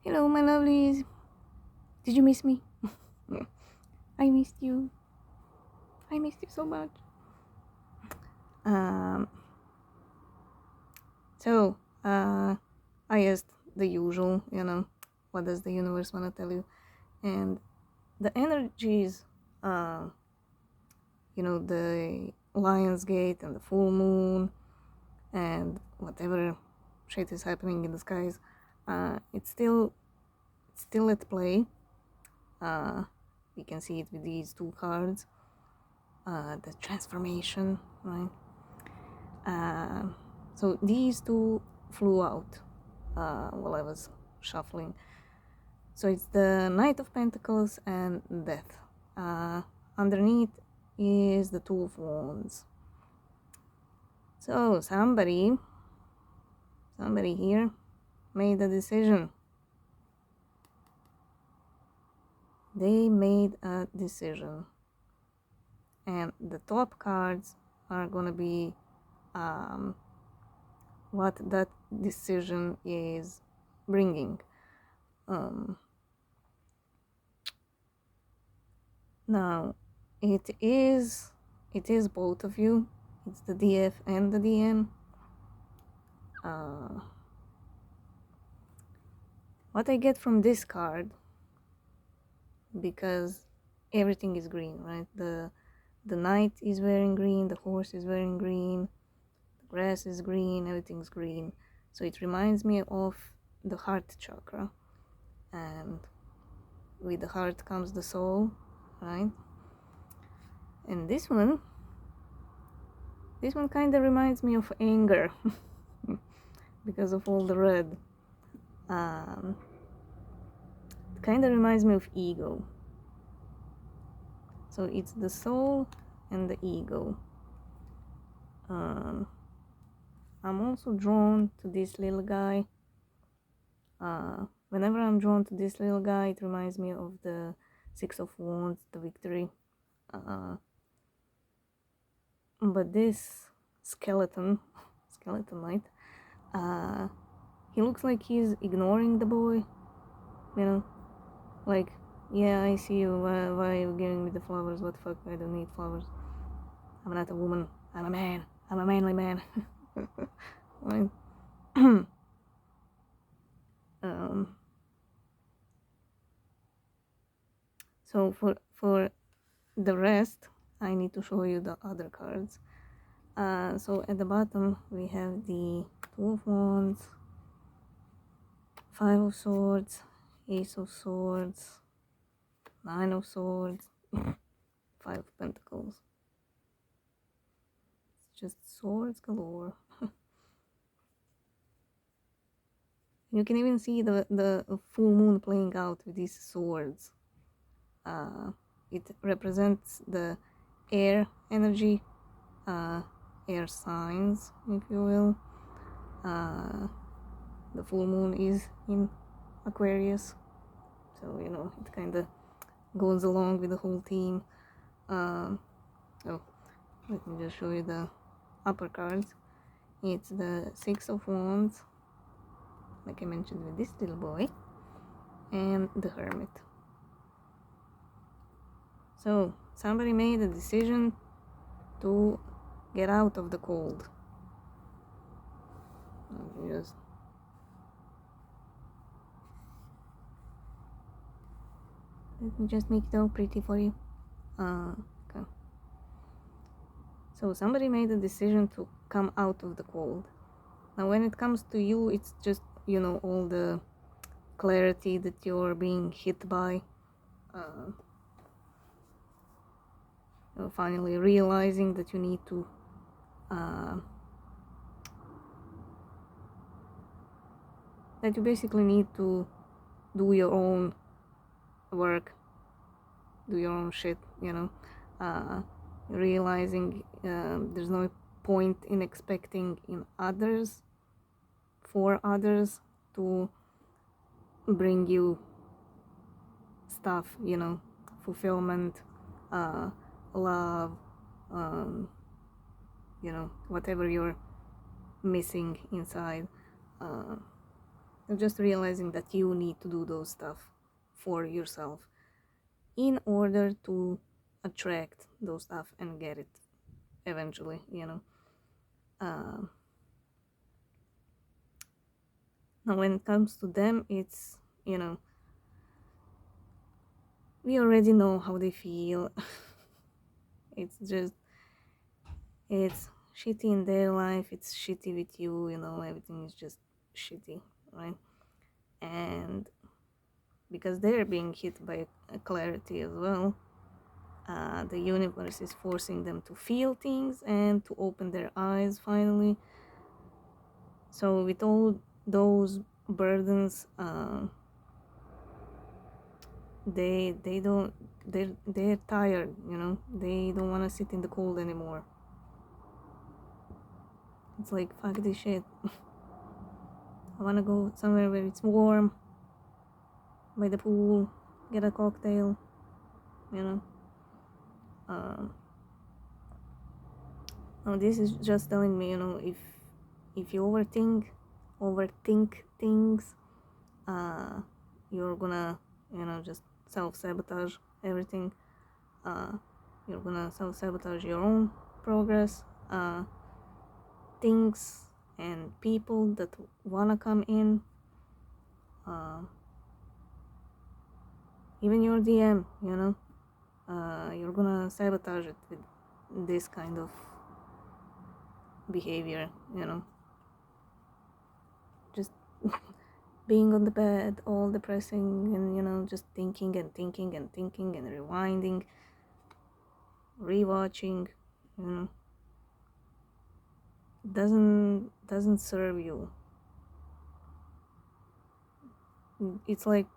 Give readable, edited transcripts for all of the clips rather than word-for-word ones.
Hello, my lovelies. Did you miss me? I missed you. I missed you so much. Um, so, I asked the usual, what does the universe want to tell you? And the energies, uh, the Lion's Gate and the full moon and whatever shit is happening in the skies, it's still at play. We can see it with these two cards. The transformation, right? So these two flew out while I was shuffling. So it's the Knight of Pentacles and Death. Underneath is the Two of Wands. So somebody here made a decision. They made a decision. And the top cards are gonna be what that decision is bringing. Now, it is both of you. It's the DF and the DN. What I get from this card, because everything is green, right? The knight is wearing green, the horse is wearing green, the grass is green, everything's green. So it reminds me of the heart chakra, and with the heart comes the soul, right? And this one kind of reminds me of anger because of all the red. It kind of reminds me of ego. So it's the soul and the ego. I'm also drawn to this little guy. Whenever I'm drawn to this little guy, it reminds me of the Six of Wands, the victory. But this skeleton knight, he looks like he's ignoring the boy, like, yeah, I see you, why are you giving me the flowers, what the fuck, I don't need flowers, I'm not a woman, I'm a man, I'm a manly man. Right? So for the rest, I need to show you the other cards. So at the bottom we have the Two of Wands, Five of Swords, Ace of Swords, Nine of Swords, Five of Pentacles. It's just swords galore. You can even see the full moon playing out with these swords. It represents the air energy, air signs, if you will. The full moon is in Aquarius, so it kind of goes along with the whole theme. Oh, let me just show you the upper cards. It's the Six of Wands, like I mentioned with this little boy, and the Hermit. So somebody made a decision to get out of the cold. Let me just make it all pretty for you. Okay. So somebody made a decision to come out of the cold. Now when it comes to you, it's just, all the clarity that you're being hit by. Finally realizing that you need to that you basically need to do your own work, do your own shit, realizing there's no point in expecting for others to bring you stuff, fulfillment, love, whatever you're missing inside. You're just realizing that you need to do those stuff for yourself in order to attract those stuff and get it eventually, now when it comes to them, it's, we already know how they feel. It's just, it's shitty in their life, it's shitty with you, everything is just shitty, right? And because they're being hit by a clarity as well, the universe is forcing them to feel things and to open their eyes finally. So with all those burdens, they don't, they're tired, they don't want to sit in the cold anymore. It's like, fuck this shit. I want to go somewhere where it's warm, by the pool, get a cocktail, now this is just telling me, if you overthink things, you're gonna, just self-sabotage everything. You're gonna self-sabotage your own progress, things and people that wanna come in, even your DM, you're gonna sabotage it with this kind of behavior, just being on the bed all depressing and just thinking and thinking and thinking and rewinding, rewatching, doesn't serve you. It's like,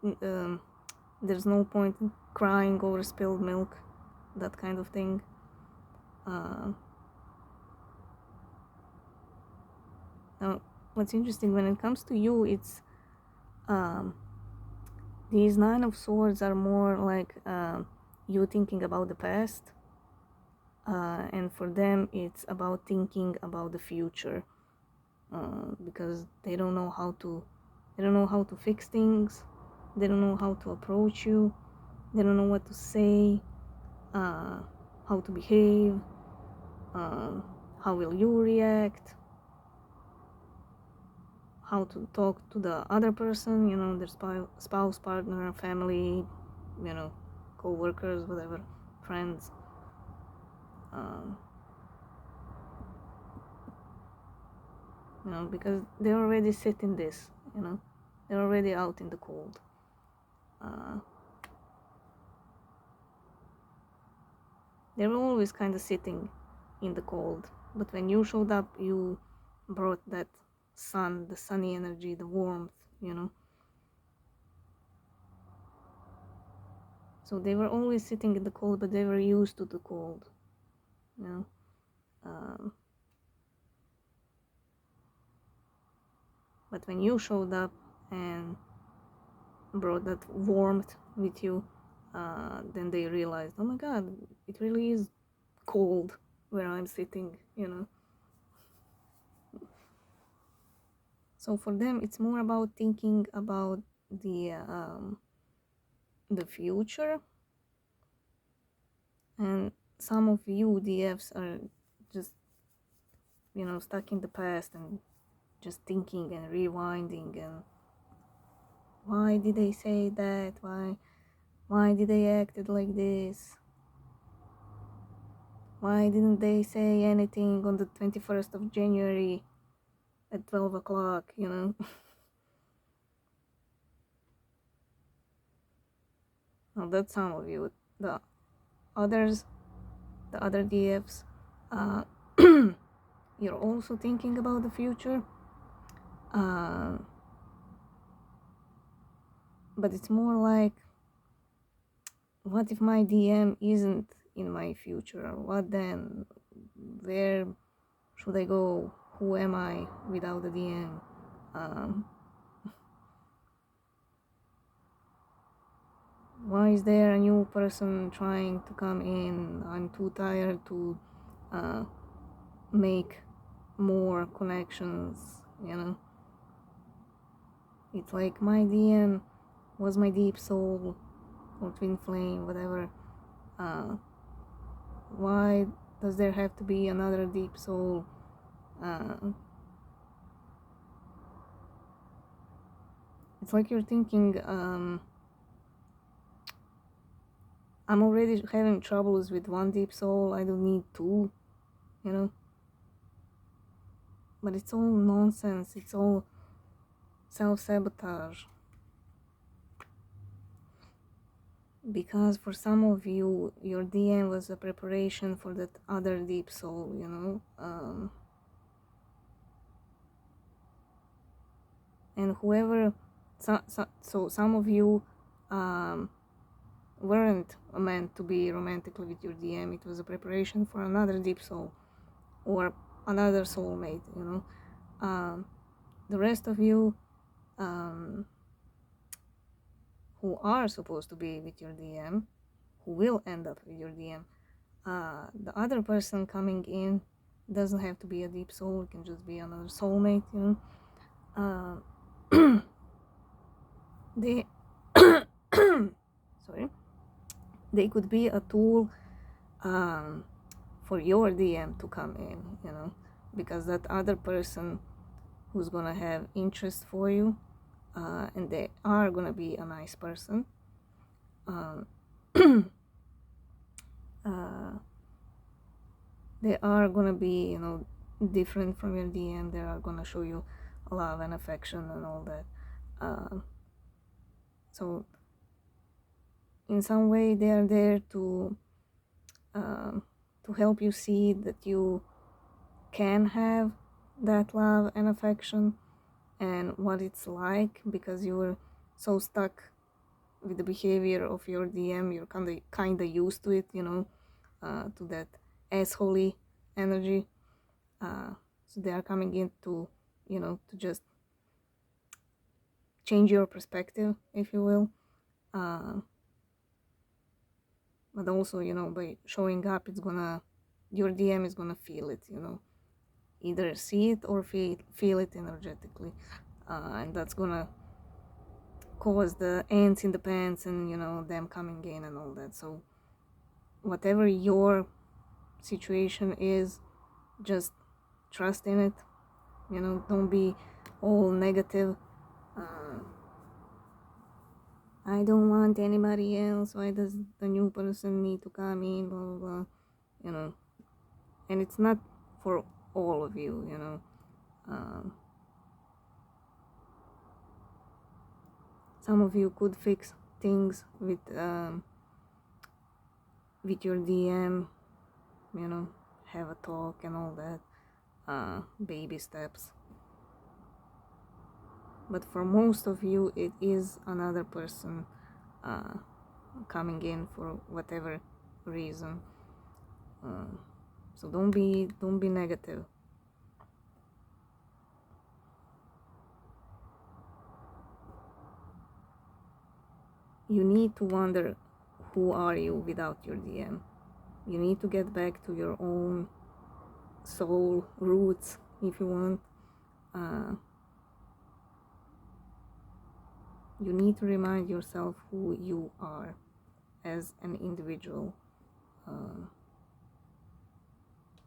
there's no point in crying over spilled milk, that kind of thing. Now what's interesting when it comes to you, it's these 9 of Swords are more like you thinking about the past, and for them it's about thinking about the future, because they don't know how to fix things, they don't know how to approach you, they don't know what to say, how to behave, how will you react, how to talk to the other person, their spouse, partner, family, co-workers, whatever, friends. Because they already sit in this, they're already out in the cold. They were always kind of sitting in the cold, but when you showed up, you brought that sun, the sunny energy, the warmth, So they were always sitting in the cold, but they were used to the cold, But when you showed up and brought that warmth with you, then they realized, oh my god, it really is cold where I'm sitting, So for them, it's more about thinking about the future, and some of you DFs are just, stuck in the past and just thinking and rewinding and why did they say that? Why did they acted like this? Why didn't they say anything on the 21st of January at 12 o'clock, Now that's some of you. The others, the other DFs, you're also thinking about the future. But it's more like, what if my DM isn't in my future? What then? Where should I go? Who am I without the DM? Why is there a new person trying to come in? I'm too tired to make more connections, It's like my DM was my deep soul or twin flame, whatever. Why does there have to be another deep soul? It's like you're thinking, I'm already having troubles with one deep soul, I don't need two, you know? But it's all nonsense, it's all self-sabotage. Because for some of you, your DM was a preparation for that other deep soul, you know? And whoever, so some of you weren't meant to be romantically with your DM. It was a preparation for another deep soul or another soulmate, you know. The rest of you who are supposed to be with your DM, who will end up with your DM, the other person coming in doesn't have to be a deep soul, it can just be another soulmate, you know. They sorry, they could be a tool for your DM to come in, you know, because that other person who's gonna have interest for you, and they are gonna be a nice person, they are gonna be, you know, different from your DM. They are gonna show you love and affection and all that. So in some way they are there to help you see that you can have that love and affection and what it's like, because you were so stuck with the behavior of your DM. You're kinda used to it, you know, to that assholey energy. So they are coming in to, you know, to just change your perspective, if you will. But also, you know, by showing up, your DM is gonna feel it, you know, either see it or feel it energetically, and that's gonna cause the ants in the pants and, you know, them coming in and all that. So whatever your situation is, just trust in it, you know, don't be all negative. I don't want anybody else, why does the new person need to come in, blah blah blah, you know. And it's not for all of you, you know. Some of you could fix things with your DM, you know, have a talk and all that, baby steps. But for most of you, it is another person coming in for whatever reason. So don't be negative. You need to wonder, who are you without your DM? You need to get back to your own soul roots, if you want. You need to remind yourself who you are as an individual.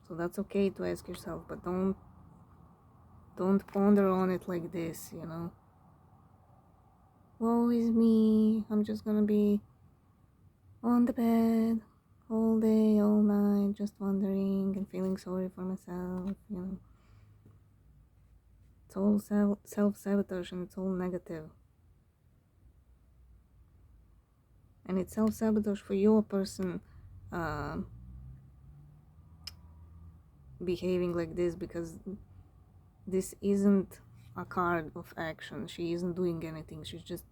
So that's okay to ask yourself, but don't ponder on it like this, you know. Woe is me, I'm just gonna be on the bed all day, all night, just wondering and feeling sorry for myself, you know. It's all self-sabotage, and it's all negative. And it's self-sabotage for your person behaving like this, because this isn't a card of action. She isn't doing anything. She's just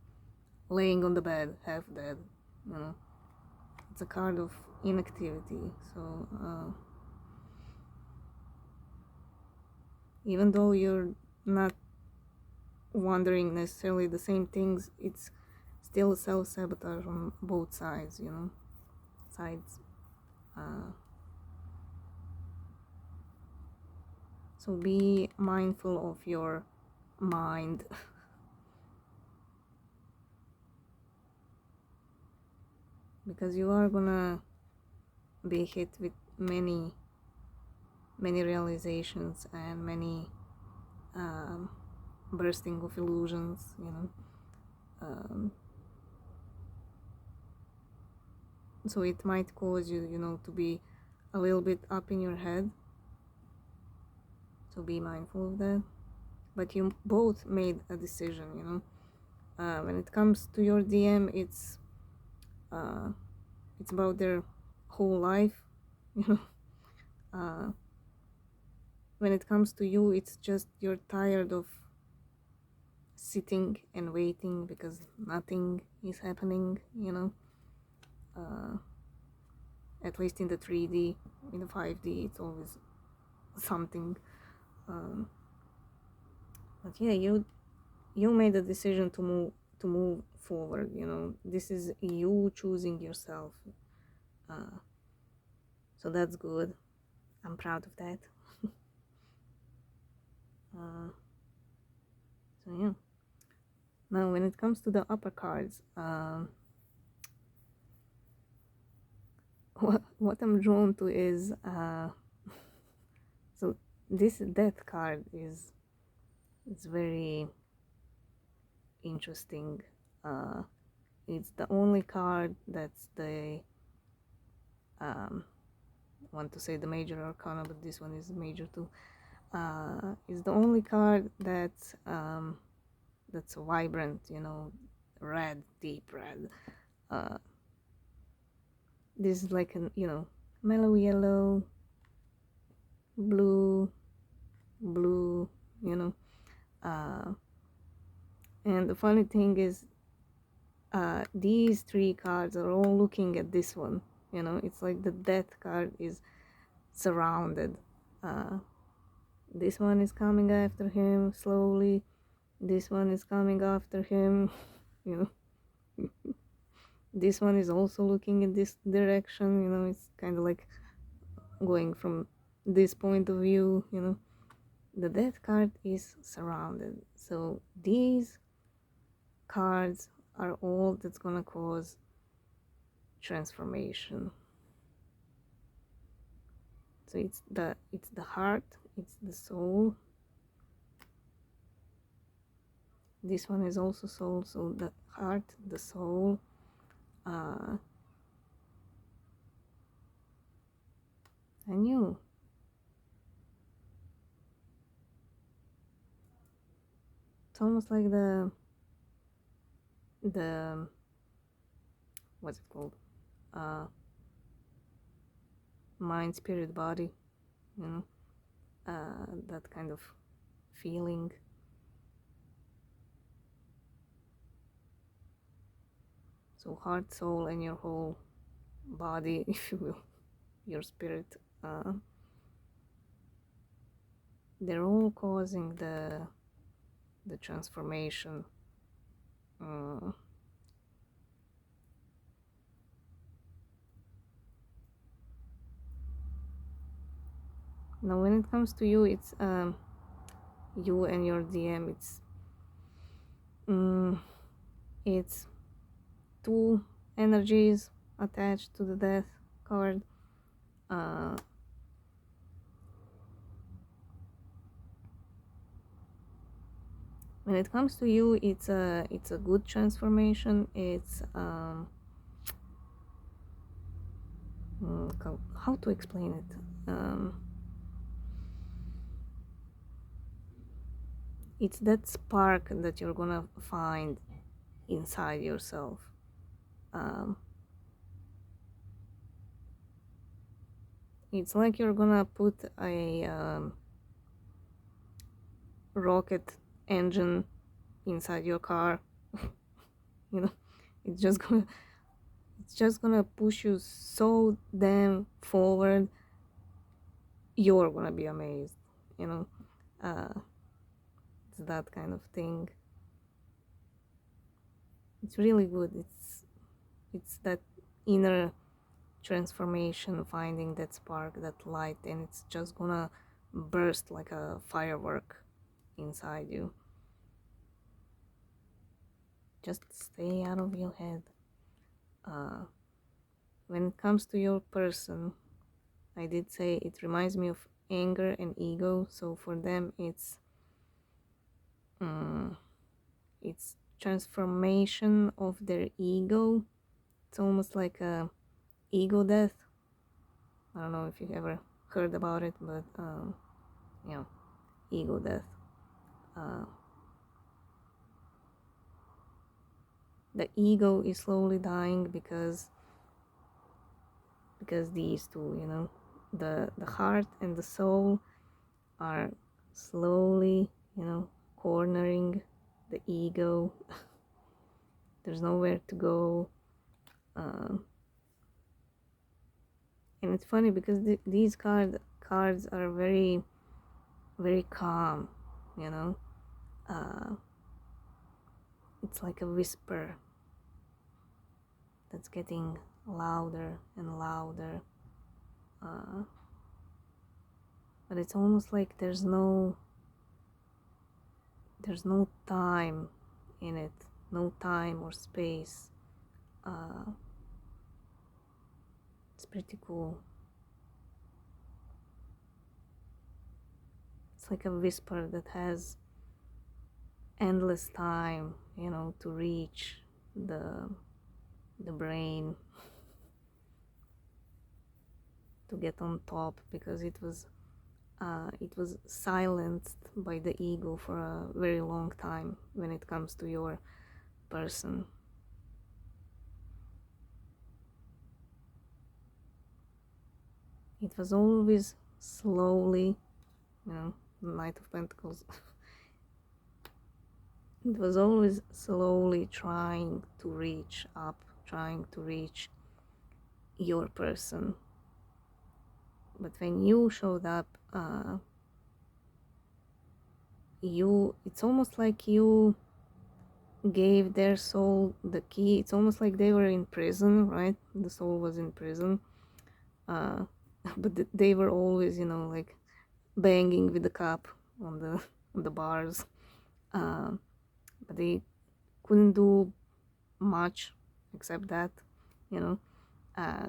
laying on the bed, half dead, you know. It's a card of inactivity. So even though you're not wondering necessarily the same things, it's still self-sabotage on both sides, you know. So be mindful of your mind. because you are gonna be hit with many realizations and many bursting of illusions, you know. So it might cause you, you know, to be a little bit up in your head, so be mindful of that. But you both made a decision, you know. When it comes to your DM, it's about their whole life, you know. When it comes to you, it's just you're tired of sitting and waiting because nothing is happening, you know. At least in the 3D. In the 5D, it's always something. But yeah, you made a decision to move forward, you know. This is you choosing yourself, so that's good. I'm proud of that. So yeah, now when it comes to the upper cards, what I'm drawn to is so this death card is, it's very interesting. It's the only card that's the want to say the major arcana, but this one is major too. Is the only card that's vibrant, you know, red, deep red. This is like an, you know, mellow yellow, blue, you know. And the funny thing is, these three cards are all looking at this one, you know. It's like the death card is surrounded. This one is coming after him slowly, this one is coming after him, you know. This one is also looking in this direction, you know. It's kind of like going from this point of view, you know. The death card is surrounded, so these cards are all that's gonna cause transformation. So it's the heart, it's the soul. This one is also soul, so the heart, the soul, and you. It's almost like the what's it called, mind, spirit, body, you know, that kind of feeling. So heart, soul, and your whole body, if you will, your spirit, they're all causing the transformation. Now when it comes to you, it's you and your DM, it's two energies attached to the death card. When it comes to you, it's a good transformation. It's how to explain it. It's that spark that you're gonna find inside yourself. It's like you're gonna put a rocket engine inside your car. You know, it's just gonna push you so damn forward. You're gonna be amazed, you know. It's that kind of thing. It's really good. It's that inner transformation, finding that spark, that light, and it's just gonna burst like a firework inside you. Just stay out of your head. when it comes to your person, I did say it reminds me of anger and ego. So for them, it's transformation of their ego. It's almost like a ego death. I don't know if you ever heard about it, but you know, ego death. The ego is slowly dying because these two, the heart and the soul are slowly, cornering the ego. There's nowhere to go. And it's funny because these cards are very, very calm, you know. It's like a whisper that's getting louder and louder. But it's almost like there's no time in it, no time or space. It's pretty cool. It's like a whisper that has endless time, to reach the brain, to get on top, because it was silenced by the ego for a very long time when it comes to your person. It was always slowly, Knight of Pentacles. It was always slowly trying to reach up, trying to reach your person. But when you showed up, it's almost like you gave their soul the key. It's almost like they were in prison, right? The soul was in prison. But they were always, like banging with the cup on the bars. But they couldn't do much except that,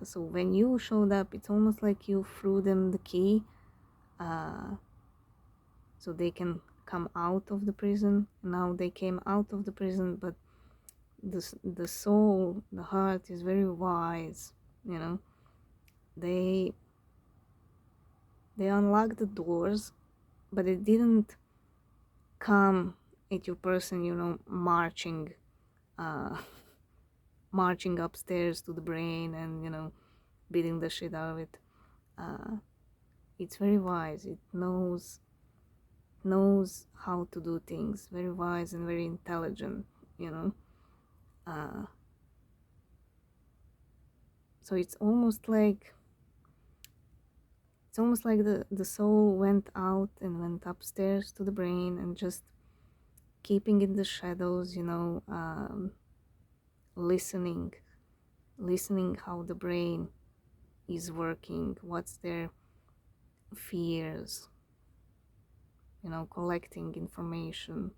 so when you showed up, it's almost like you threw them the key, so they can come out of the prison. Now they came out of the prison, but the soul, the heart is very wise, they unlocked the doors, but it didn't come at your person, marching upstairs to the brain and beating the shit out of it. It's very wise. It knows how to do things. Very wise and very intelligent, so it's almost like the soul went out and went upstairs to the brain and just keeping in the shadows, listening how the brain is working, what's their fears, collecting information.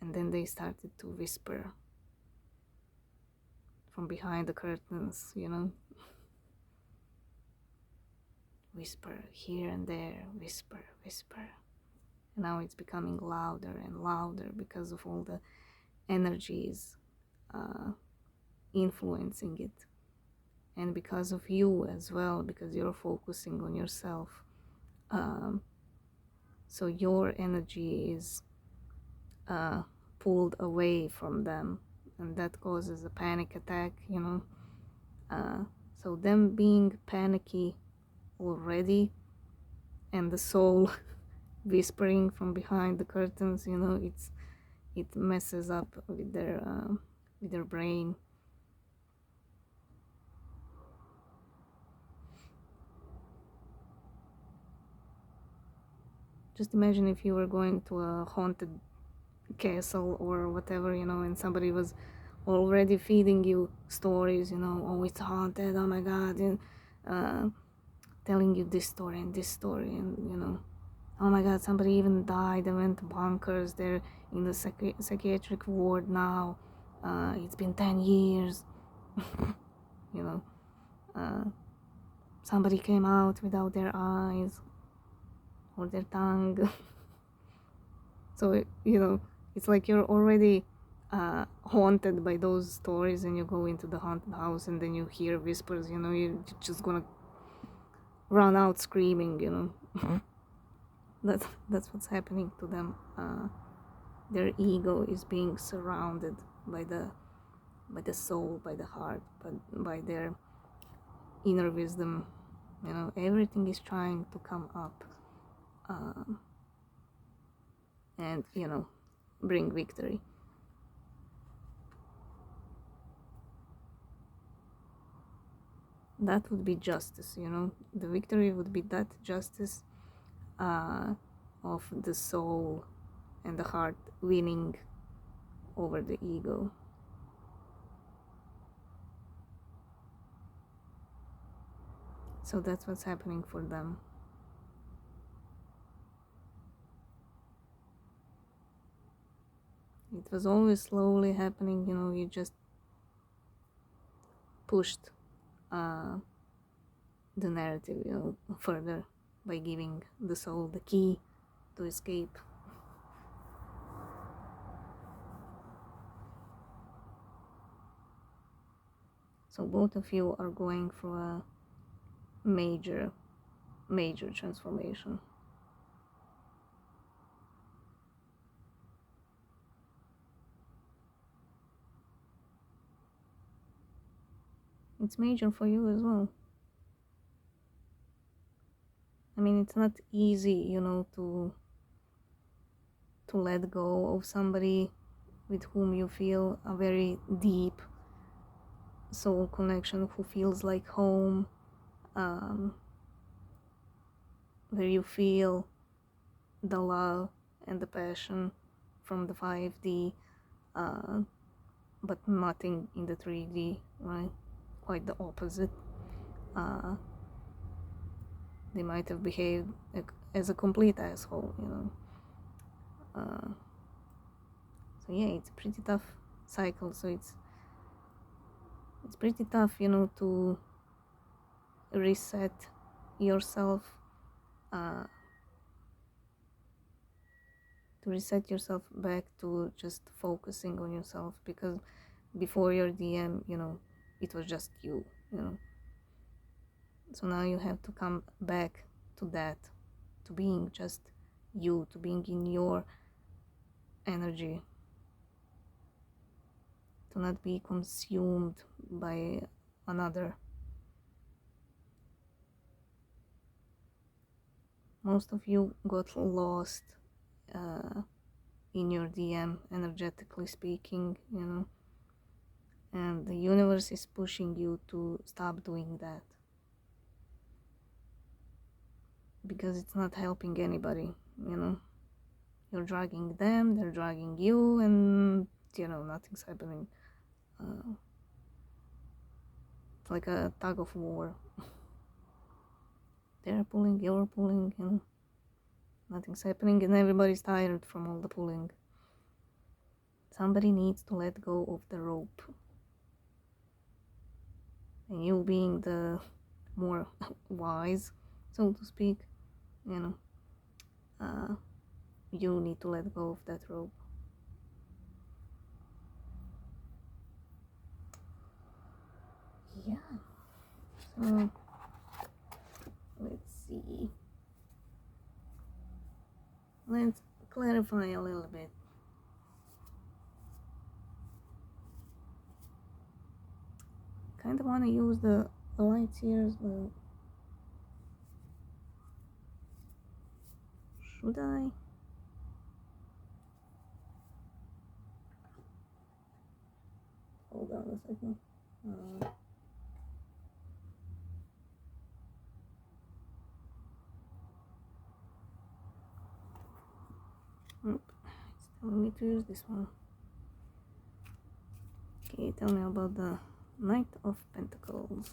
And then they started to whisper from behind the curtains, whisper here and there, whisper. And now it's becoming louder and louder because of all the energies influencing it, and because of you as well, because you're focusing on yourself. So your energy is pulled away from them, and that causes a panic attack, so them being panicky already, and the soul whispering from behind the curtains, it messes up with their brain. Just imagine if you were going to a haunted castle or whatever, and somebody was already feeding you stories, oh, it's haunted, oh my god, and telling you this story and this story, and oh my god, somebody even died and went bonkers, they're in the psychiatric ward now, It's been 10 years. You know, somebody came out without their eyes or their tongue. So, you know, it's like you're already haunted by those stories, and you go into the haunted house and then you hear whispers, you know, you're just gonna run out screaming, you know. That's what's happening to them. Their ego is being surrounded by the soul, by the heart, but by their inner wisdom. You know, everything is trying to come up and, you know, bring victory. That would be justice, you know. The victory would be that justice of the soul and the heart winning over the ego. So that's what's happening for them. It was always slowly happening, you know. You just pushed the narrative, you know, further by giving the soul the key to escape. So both of you are going through a major transformation. It's major for you as well. I mean, it's not easy, you know, to let go of somebody with whom you feel a very deep soul connection, who feels like home, where you feel the love and the passion from the 5D, but nothing in the 3D, right? Quite the opposite. They might have behaved as a complete asshole, you know. So yeah, it's a pretty tough cycle. So it's pretty tough, you know, to reset yourself, back to just focusing on yourself, because before your DM, you know, it was just you know. So now you have to come back to that, to being just you, to being in your energy, to not be consumed by another. Most of you got lost in your DM, energetically speaking, you know, and the universe is pushing you to stop doing that, because it's not helping anybody, you know. You're dragging them, they're dragging you, and, you know, nothing's happening. It's like a tug of war. They're pulling, you're pulling, you know. Nothing's happening, and everybody's tired from all the pulling. Somebody needs to let go of the rope. And you, being the more wise, so to speak, you know, you need to let go of that rope. Yeah. So let's see. Let's clarify a little bit. Kind of want to use the lights here as well. Should I? Hold on a second. Nope. It's telling me to use this one. Okay, tell me about the Knight of Pentacles.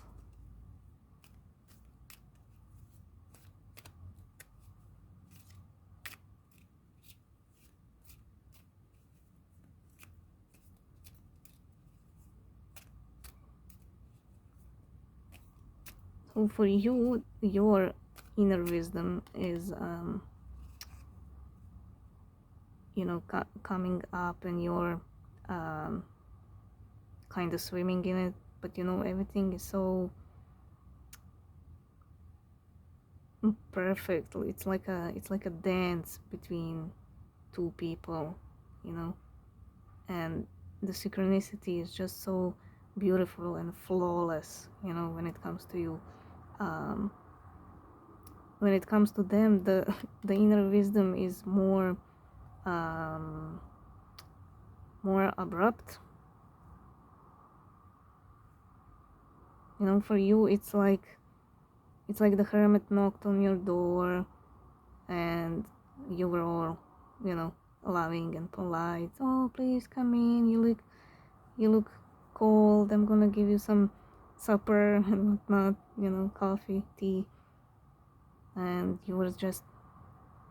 So for you, your inner wisdom is coming up, and you're um, kind of swimming in it, but everything is so perfect. It's like a dance between two people, you know and the synchronicity is just so beautiful and flawless, when it comes to you. um, when it comes to them, the inner wisdom is um, more abrupt. For you, it's like the hermit knocked on your door, and you were all, loving and polite. Oh, please come in. You look cold. I'm gonna give you some supper and whatnot. Coffee, tea, and you were just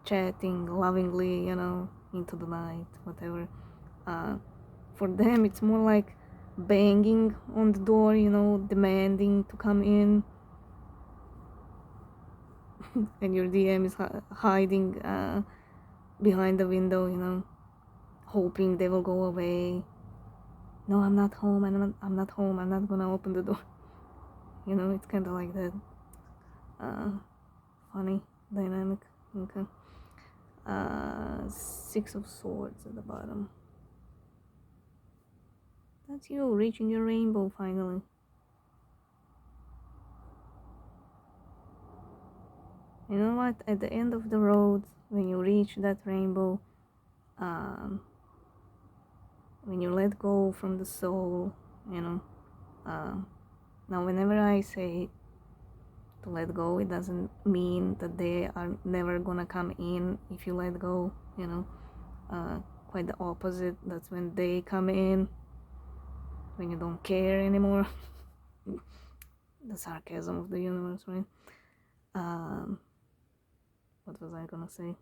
chatting lovingly, into the night, whatever. Uh, for them, it's more like banging on the door, demanding to come in, and your DM is hiding behind the window, hoping they will go away. No, I'm not home. I'm not home. I'm not gonna open the door. It's kind of like that. Funny dynamic. Okay. 6 of Swords at the bottom. That's you reaching your rainbow finally. You know what? At the end of the road, when you reach that rainbow, um, when you let go from the soul, uh, now whenever I say to let go, it doesn't mean that they are never gonna come in if you let go, uh, quite the opposite. That's when they come in, when you don't care anymore. The sarcasm of the universe, right? What was I gonna say?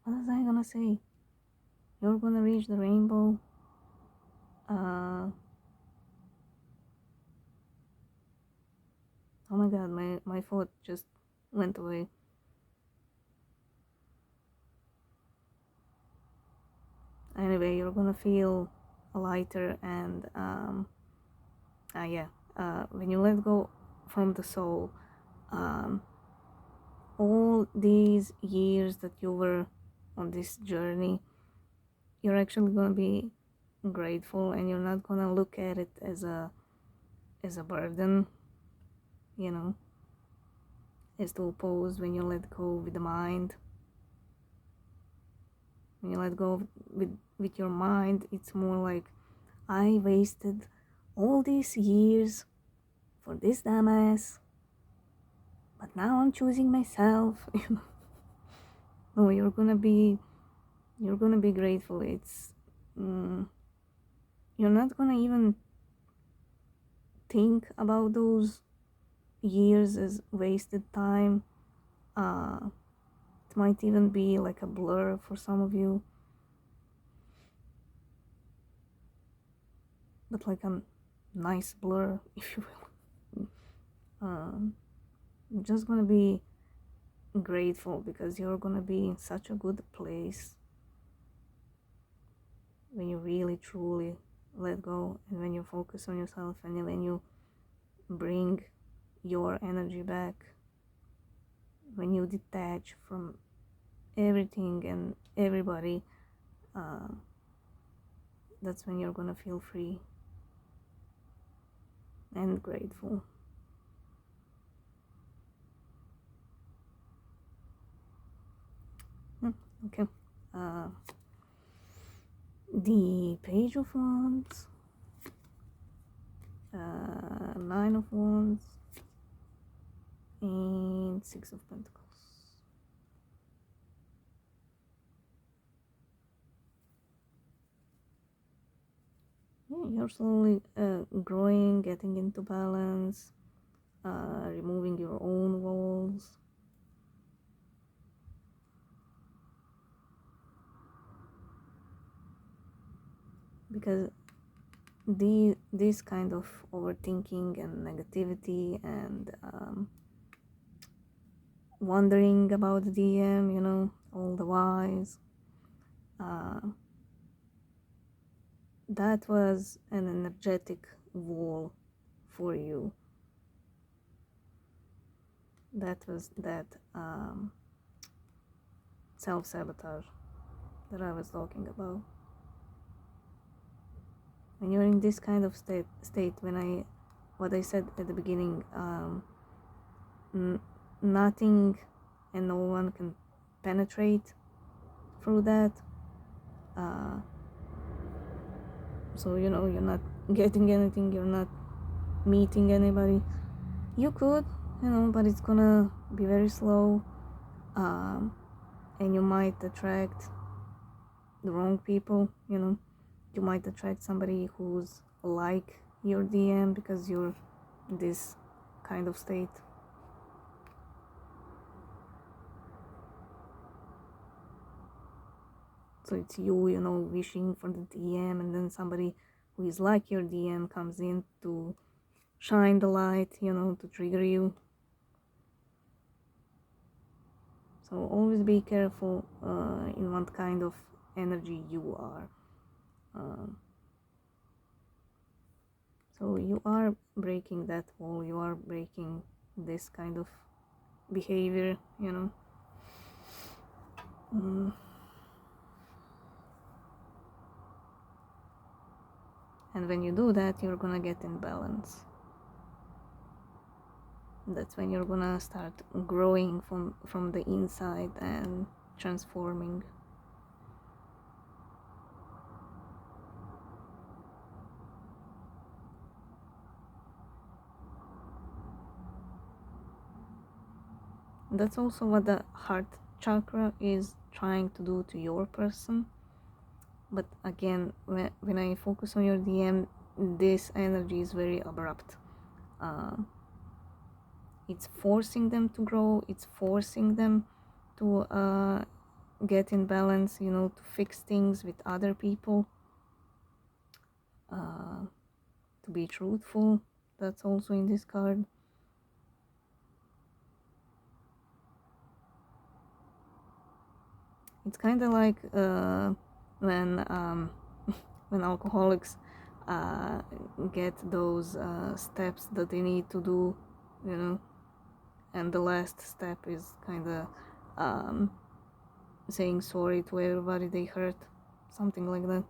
What was I gonna say? You're gonna reach the rainbow. Oh my god, my thought just went away. Anyway, you're gonna feel lighter, and when you let go from the soul, um, all these years that you were on this journey, you're actually gonna be grateful, and you're not gonna look at it as a burden, you know as to oppose. When you let go with the mind, when you let go with your mind, it's more like, I wasted all these years for this dumbass, but now I'm choosing myself. No, you're gonna be grateful. It's you're not gonna even think about those years as wasted time. It might even be like a blur for some of you, but like a nice blur, if you will. You're just gonna be grateful because you're gonna be in such a good place when you really truly let go, and when you focus on yourself, and when you bring your energy back, when you detach from everything and everybody. That's when you're gonna feel free and grateful. Okay. The Page of Wands, 9 of Wands, and 6 of Pentacles. Yeah, you're slowly growing, getting into balance, removing your own walls. Because this kind of overthinking and negativity and wondering about the DM, all the whys, that was an energetic wall for you. That was that self-sabotage that I was talking about. When you're in this kind of state, what I said at the beginning, nothing and no one can penetrate through that. So you're not getting anything, you're not meeting anybody. You could, but it's gonna be very slow, and you might attract the wrong people. You might attract somebody who's like your DM because you're in this kind of state. So it's you, wishing for the DM, and then somebody who is like your DM comes in to shine the light, to trigger you. So always be careful in what kind of energy you are. So you are breaking that wall, you are breaking this kind of behavior, And when you do that, you're gonna get in balance. That's when you're gonna start growing from the inside and transforming. That's also what the heart chakra is trying to do to your person. But again, when I focus on your DM, this energy is very abrupt. It's forcing them to grow, it's forcing them to get in balance, to fix things with other people, to be truthful. That's also in this card. It's kind of like when alcoholics get those steps that they need to do, and the last step is kind of saying sorry to everybody they hurt, something like that.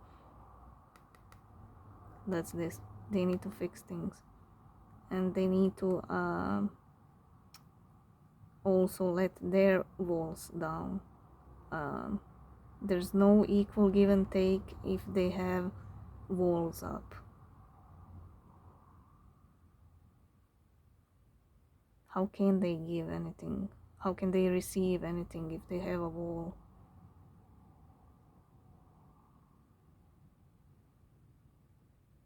That's this. They need to fix things, and they need to also let their walls down. There's no equal give and take if they have walls up. How can they give anything? How can they receive anything if they have a wall?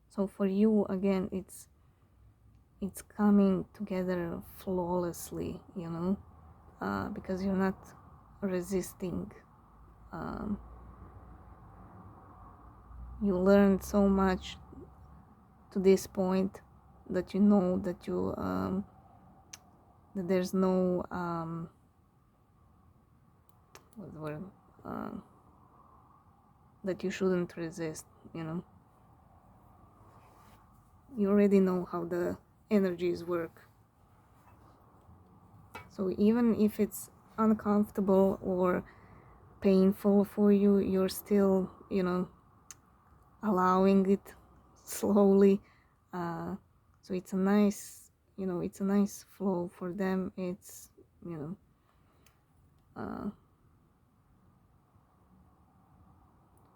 So for you, again, it's coming together flawlessly, because you're not resisting. You learned so much to this point that you know that you that there's no what's the word, that you shouldn't resist. You already know how the energies work. So even if it's uncomfortable or painful for you, you're still, allowing it slowly. So it's a nice, it's a nice flow for them. It's,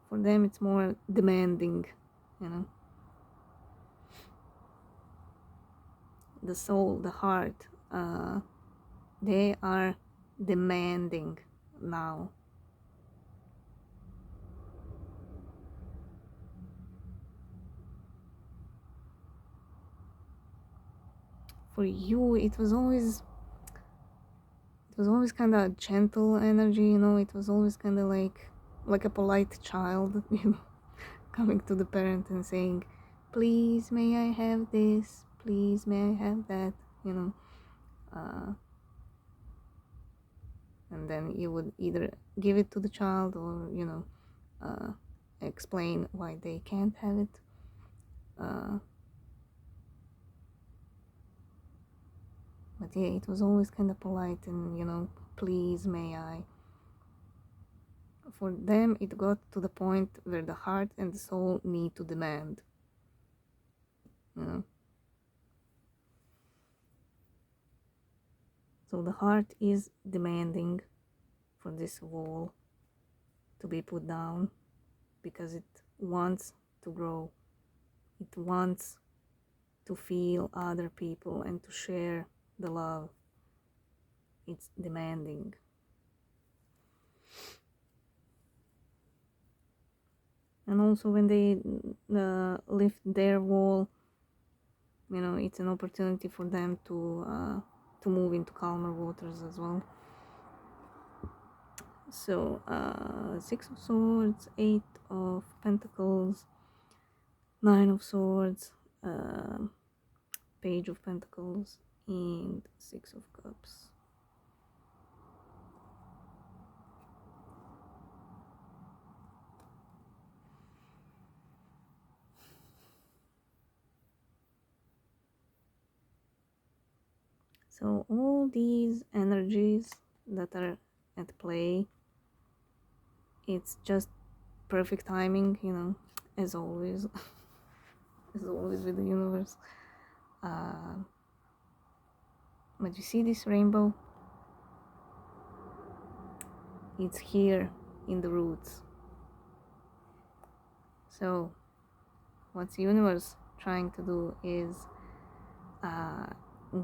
for them it's more demanding, the soul, the heart, they are demanding now. For you, it was always kind of gentle energy, it was always kind of like a polite child, coming to the parent and saying, please may I have this, please may I have that, you know. And then you would either give it to the child or, you know, explain why they can't have it. But yeah, it was always kind of polite and, you know, please may I. For them, it got to the point where the heart and the soul need to demand, you know. So the heart is demanding for this wall to be put down because it wants to grow. It wants to feel other people and to share the love. It's demanding. And also when they lift their wall, you know, it's an opportunity for them to move into calmer waters as well. So 6 of Swords, 8 of Pentacles, 9 of Swords, Page of Pentacles, and 6 of Cups. So all these energies that are at play, it's just perfect timing, you know, as always. As always with the universe. But you see this rainbow? It's here in the roots. So what's the universe trying to do is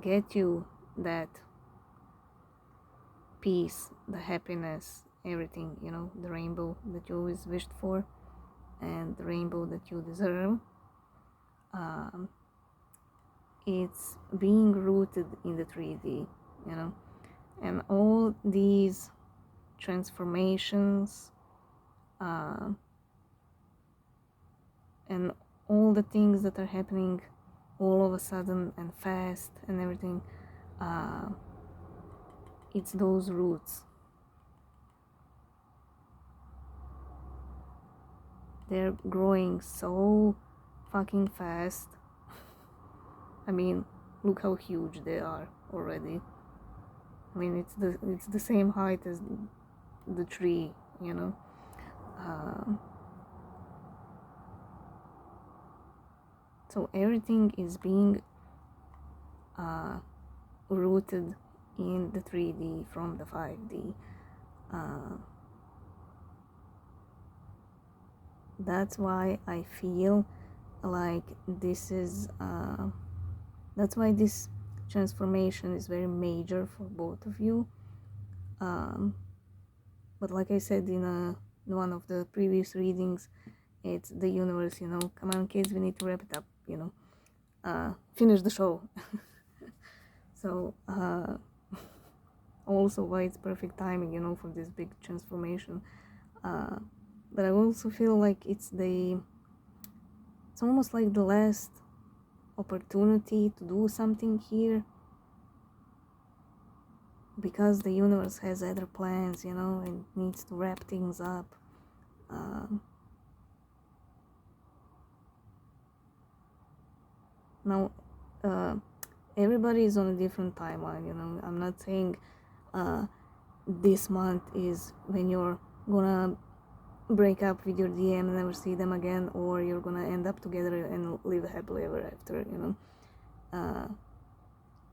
get you that peace, the happiness, everything, you know, the rainbow that you always wished for and the rainbow that you deserve. It's being rooted in the 3D, you know, and all these transformations and all the things that are happening all of a sudden and fast and everything, it's those roots. They're growing so fucking fast. I mean, look how huge they are already. I mean, it's the same height as the tree, you know. So everything is being rooted in the 3D from the 5D. That's why I feel like this is that's why this transformation is very major for both of you. But like I said in one of the previous readings, it's the universe, you know, come on kids, we need to wrap it up, you know, finish the show. So also why it's perfect timing, you know, for this big transformation. But I also feel like it's almost like the last opportunity to do something here, because the universe has other plans, you know, and needs to wrap things up. Now everybody is on a different timeline, you know. I'm not saying this month is when you're gonna break up with your DM and never see them again, or you're gonna end up together and live happily ever after, you know.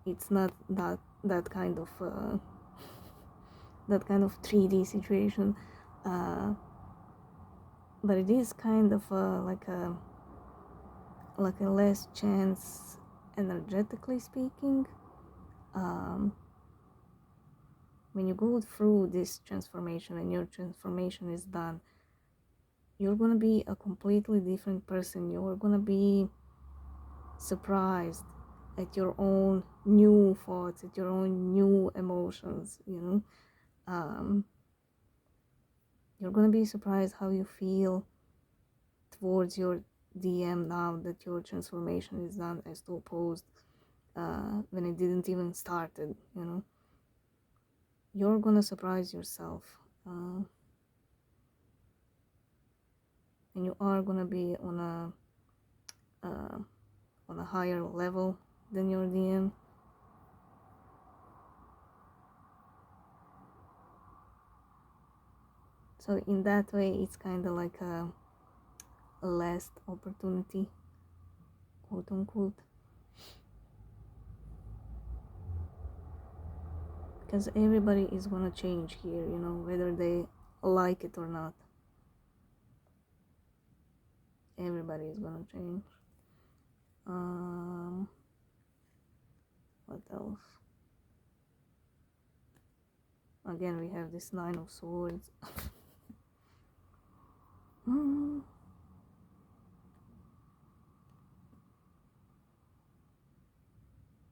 It's not that kind of 3D situation, but it is kind of like a less chance, energetically speaking. When you go through this transformation and your transformation is done, you're gonna be a completely different person. You're gonna be surprised at your own new thoughts, at your own new emotions, you know. You're gonna be surprised how you feel towards your DM now that your transformation is done, as opposed when it didn't even started, you know. You're gonna surprise yourself, and you are gonna be on a higher level than your DM. So in that way, it's kind of like a last opportunity, quote unquote, because everybody is gonna change here, you know, whether they like it or not. Everybody is gonna change. What else? Again, we have this Nine of Swords.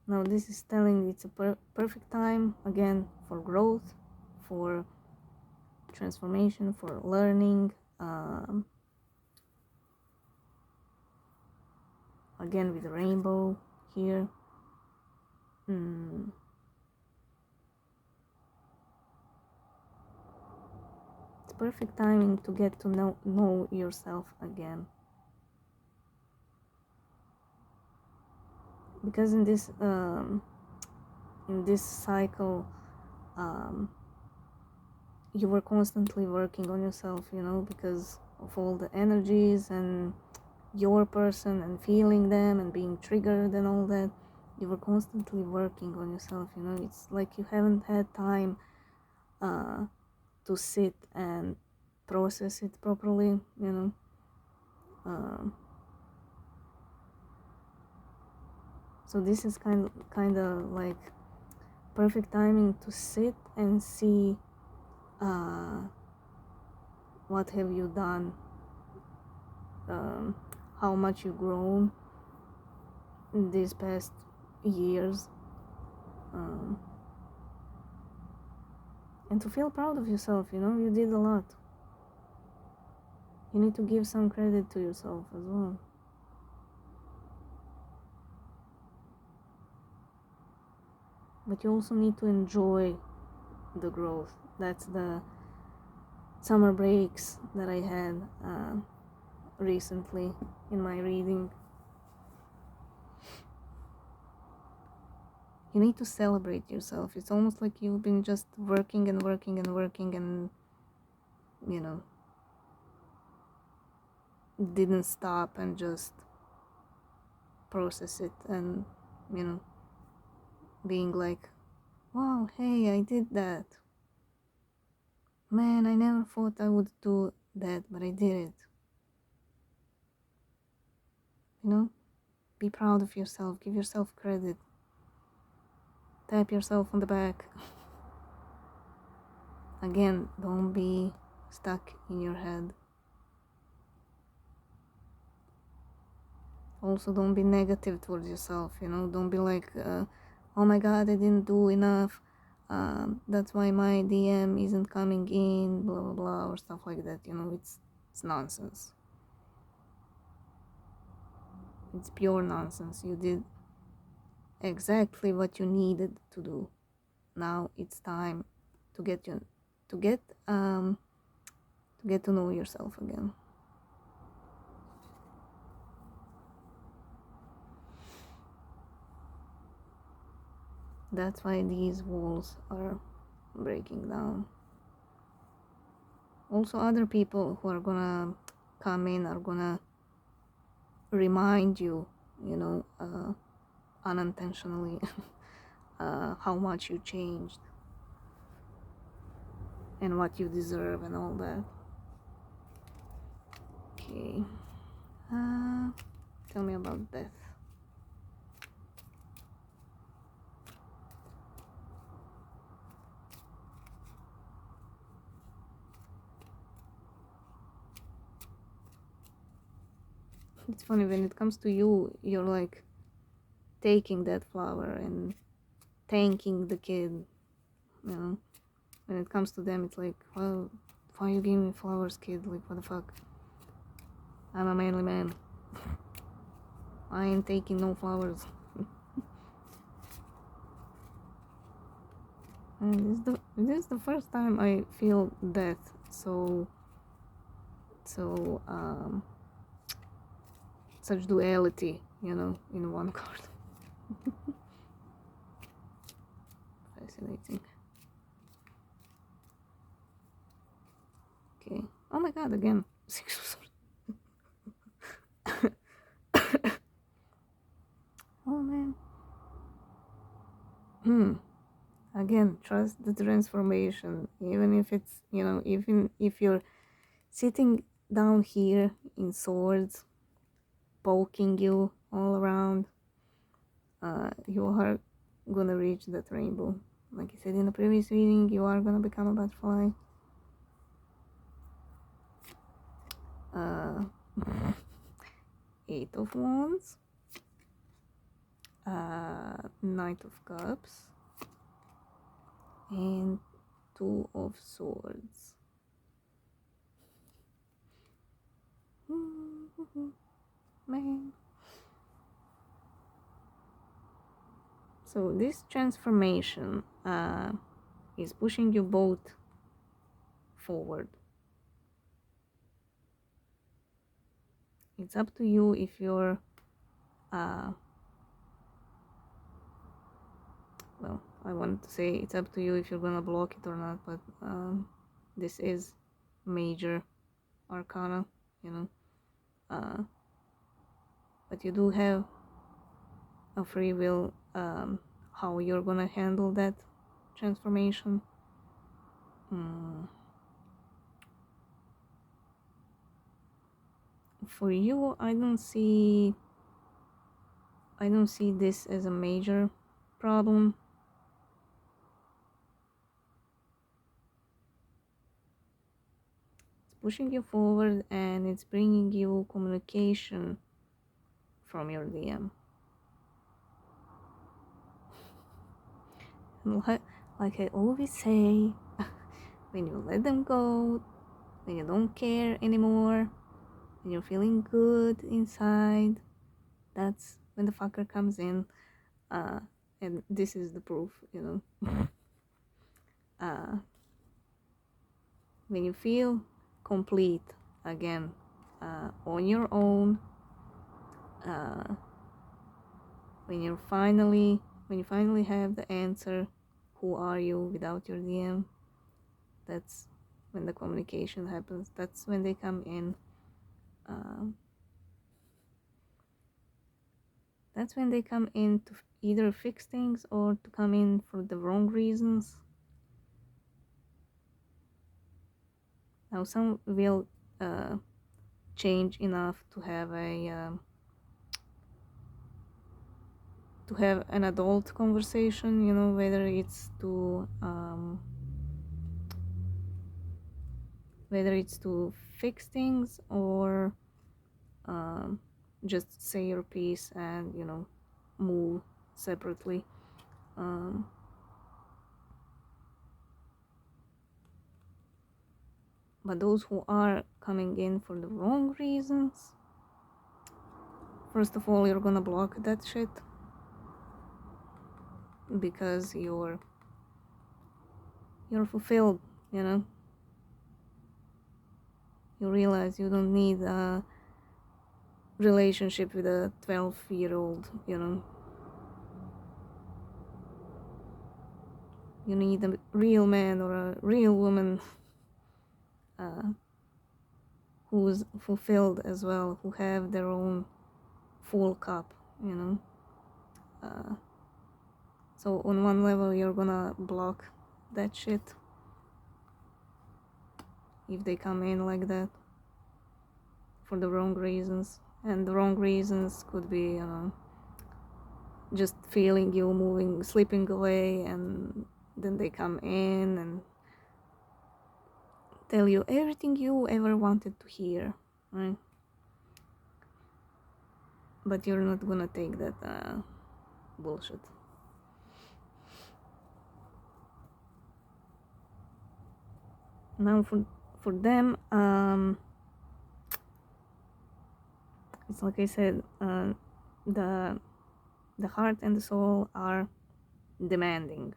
Now this is telling it's a perfect time, again, for growth, for transformation, for learning. Again, with the rainbow here. It's perfect timing to get to know yourself again. Because in this cycle, you were constantly working on yourself, you know, because of all the energies and your person and feeling them and being triggered and all that. You were constantly working on yourself, you know. It's like you haven't had time to sit and process it properly, you know. So this is kind of like perfect timing to sit and see what have you done, how much you've grown in these past years, and to feel proud of yourself, you know. You did a lot. You need to give some credit to yourself as well. But you also need to enjoy the growth. That's the summer breaks that I had recently in my reading. You need to celebrate yourself. It's almost like you've been just working and working and working and, you know, didn't stop and just process it and, you know, being like, wow, hey, I did that. Man, I never thought I would do that, but I did it. You know, be proud of yourself. Give yourself credit. Tap yourself on the back. Again, don't be stuck in your head. Also, don't be negative towards yourself, you know. Don't be like, oh my god, I didn't do enough. That's why my DM isn't coming in, blah blah blah, or stuff like that, you know. It's nonsense. It's pure nonsense. You did exactly what you needed to do. Now it's time to get to know yourself again. That's why these walls are breaking down. Also, other people who are gonna come in are gonna remind you, you know, unintentionally, how much you changed and what you deserve and all that. Okay. Tell me about death. It's funny, when it comes to you, you're like taking that flower and thanking the kid, you know. When it comes to them, it's like, well, why you giving me flowers, kid? Like, what the fuck? I'm a manly man. I ain't taking no flowers. And this is the first time I feel that so such duality, in one card. Fascinating. Okay. Oh my god, again. Six of Swords. Oh man. Again, trust the transformation. Even if it's, even if you're sitting down here in swords, poking you all around, you are gonna reach that rainbow. Like I said in the previous reading, you are gonna become a butterfly. Eight of Wands, Knight of Cups, and Two of Swords. Man. So this transformation is pushing you both forward. It's up to you if you're well, I wanted to say it's up to you if you're gonna block it or not, but this is major arcana, but you do have a free will how you're gonna handle that transformation. For you, I don't see this as a major problem. It's pushing you forward and it's bringing you communication from your DM. Like I always say, when you let them go, when you don't care anymore, when you're feeling good inside, that's when the fucker comes in. And this is the proof, when you feel complete again, on your own, when you finally have the answer, who are you without your DM, that's when the communication happens. That's when they come in. That's when they come in to either fix things or to come in for the wrong reasons. Now some will change enough to have an adult conversation, whether it's to fix things or just say your piece and move separately. But those who are coming in for the wrong reasons, first of all, you're gonna block that shit because you're fulfilled, you realize you don't need a relationship with a 12-year-old, you need a real man or a real woman who's fulfilled as well, who have their own full cup, so on one level you're gonna block that shit if they come in like that for the wrong reasons. And the wrong reasons could be just feeling you moving, slipping away, and then they come in and tell you everything you ever wanted to hear, right? But you're not gonna take that bullshit. Now for them, it's like I said, the heart and the soul are demanding,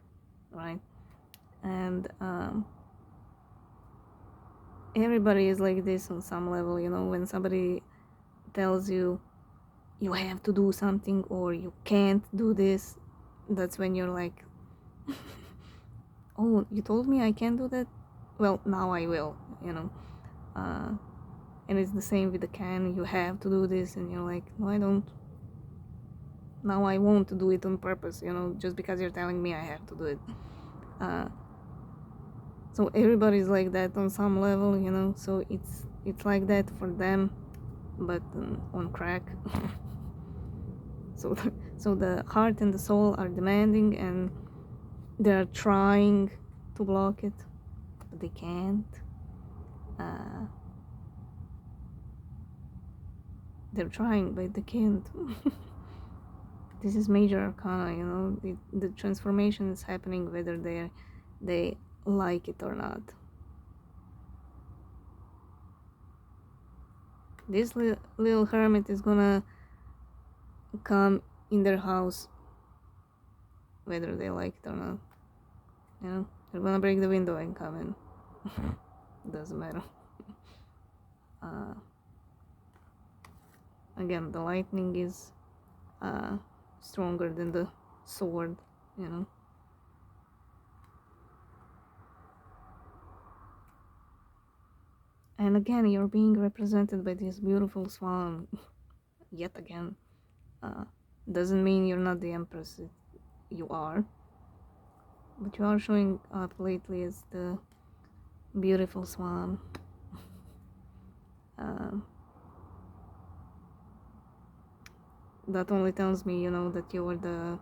right? And everybody is like this on some level, you know. When somebody tells you you have to do something or you can't do this, that's when you're like, oh, you told me I can't do that, well, now I will, you know. And it's the same with the can. You have to do this, and you're like, no, I don't. Now I won't do it on purpose, you know, just because you're telling me I have to do it. So everybody's like that on some level, you know. So it's like that for them, but on crack. So the heart and the soul are demanding, and they're trying to block it, but they can't. They're trying, but they can't. This is major arcana, you know. The transformation is happening whether they like it or not. This little hermit is gonna come in their house whether they like it or not. You know, they're gonna break the window and come in. Doesn't matter. Again, the lightning is stronger than the sword, you know. And again, you're being represented by this beautiful swan. Yet again, doesn't mean you're not the empress. You are, but you are showing up lately as the beautiful swan. That only tells me, you know, that you are the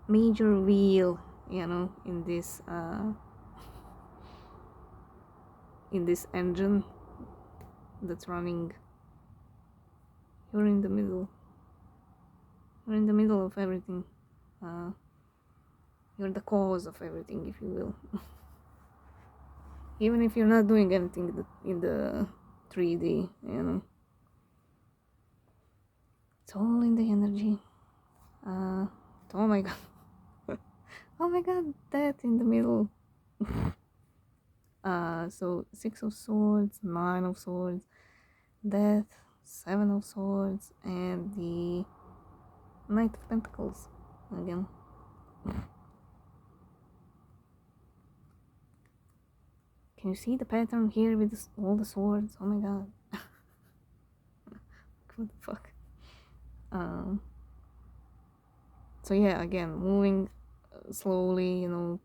major wheel, you know, in this engine that's running. You're in the middle. You're in the middle of everything. You're the cause of everything, if you will. Even if you're not doing anything in the 3D, you know. It's all in the energy. Oh my god. Oh my god, that in the middle. So 6 of swords, 9 of swords, death, 7 of swords, and the Knight of Pentacles again. Can you see the pattern here with all the swords? Oh my god. What the fuck? So yeah, again, moving slowly, you know,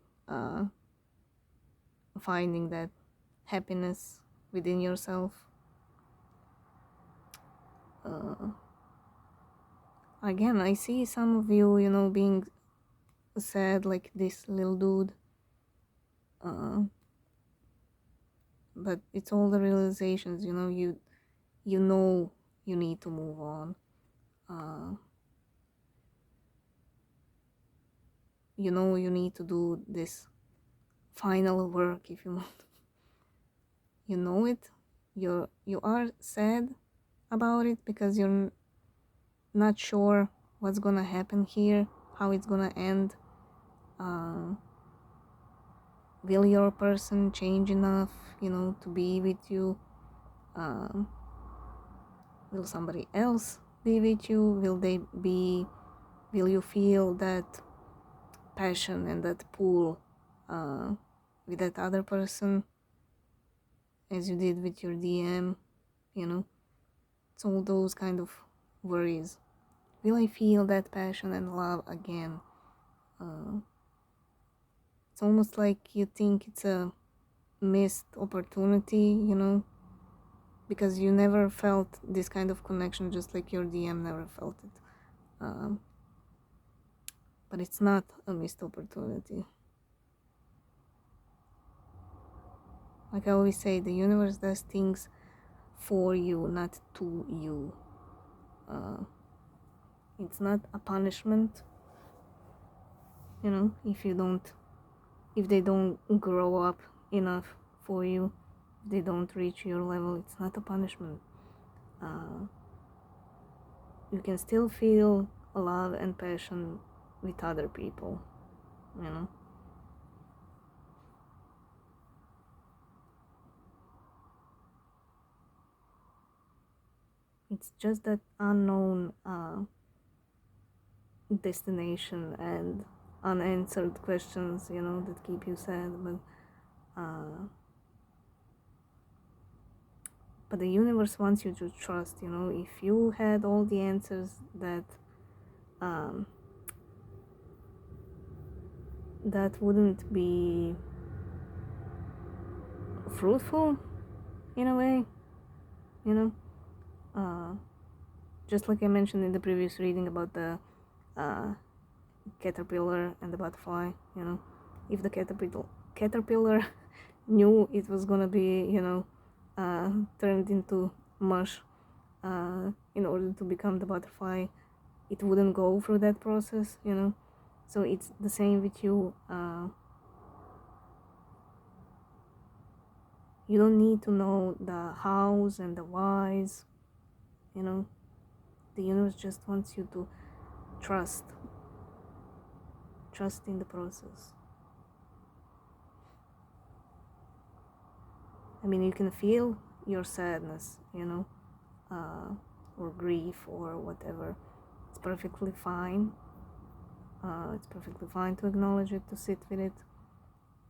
finding that happiness within yourself. Again, I see some of you, you know, being sad like this little dude. But it's all the realizations, you know. You know you need to move on. You know you need to do this final work, if you want. You know it. You are sad about it because you're not sure what's gonna happen here, how it's gonna end. Will your person change enough, you know, to be with you? Will somebody else be with you? Will you feel that passion and that pull with that other person as you did with your DM, you know? It's all those kind of worries. Will I feel that passion and love again? It's almost like you think it's a missed opportunity, you know, because you never felt this kind of connection, just like your DM never felt it. But it's not a missed opportunity. Like I always say, the universe does things for you, not to you. It's not a punishment, you know, if they don't grow up enough for you, if they don't reach your level. It's not a punishment. you can still feel love and passion with other people, you know. It's just that unknown destination and unanswered questions, you know, that keep you sad. But the universe wants you to trust, you know. If you had all the answers, um, that wouldn't be fruitful in a way, you know. Just like I mentioned in the previous reading about the uh, caterpillar and the butterfly, you know. If the caterpillar knew it was gonna be, you know, turned into mush in order to become the butterfly, it wouldn't go through that process, you know. So it's the same with you. You don't need to know the hows and the whys, you know. The universe just wants you to trust in the process. I mean, you can feel your sadness, you know, or grief or whatever. It's perfectly fine. It's perfectly fine to acknowledge it, to sit with it.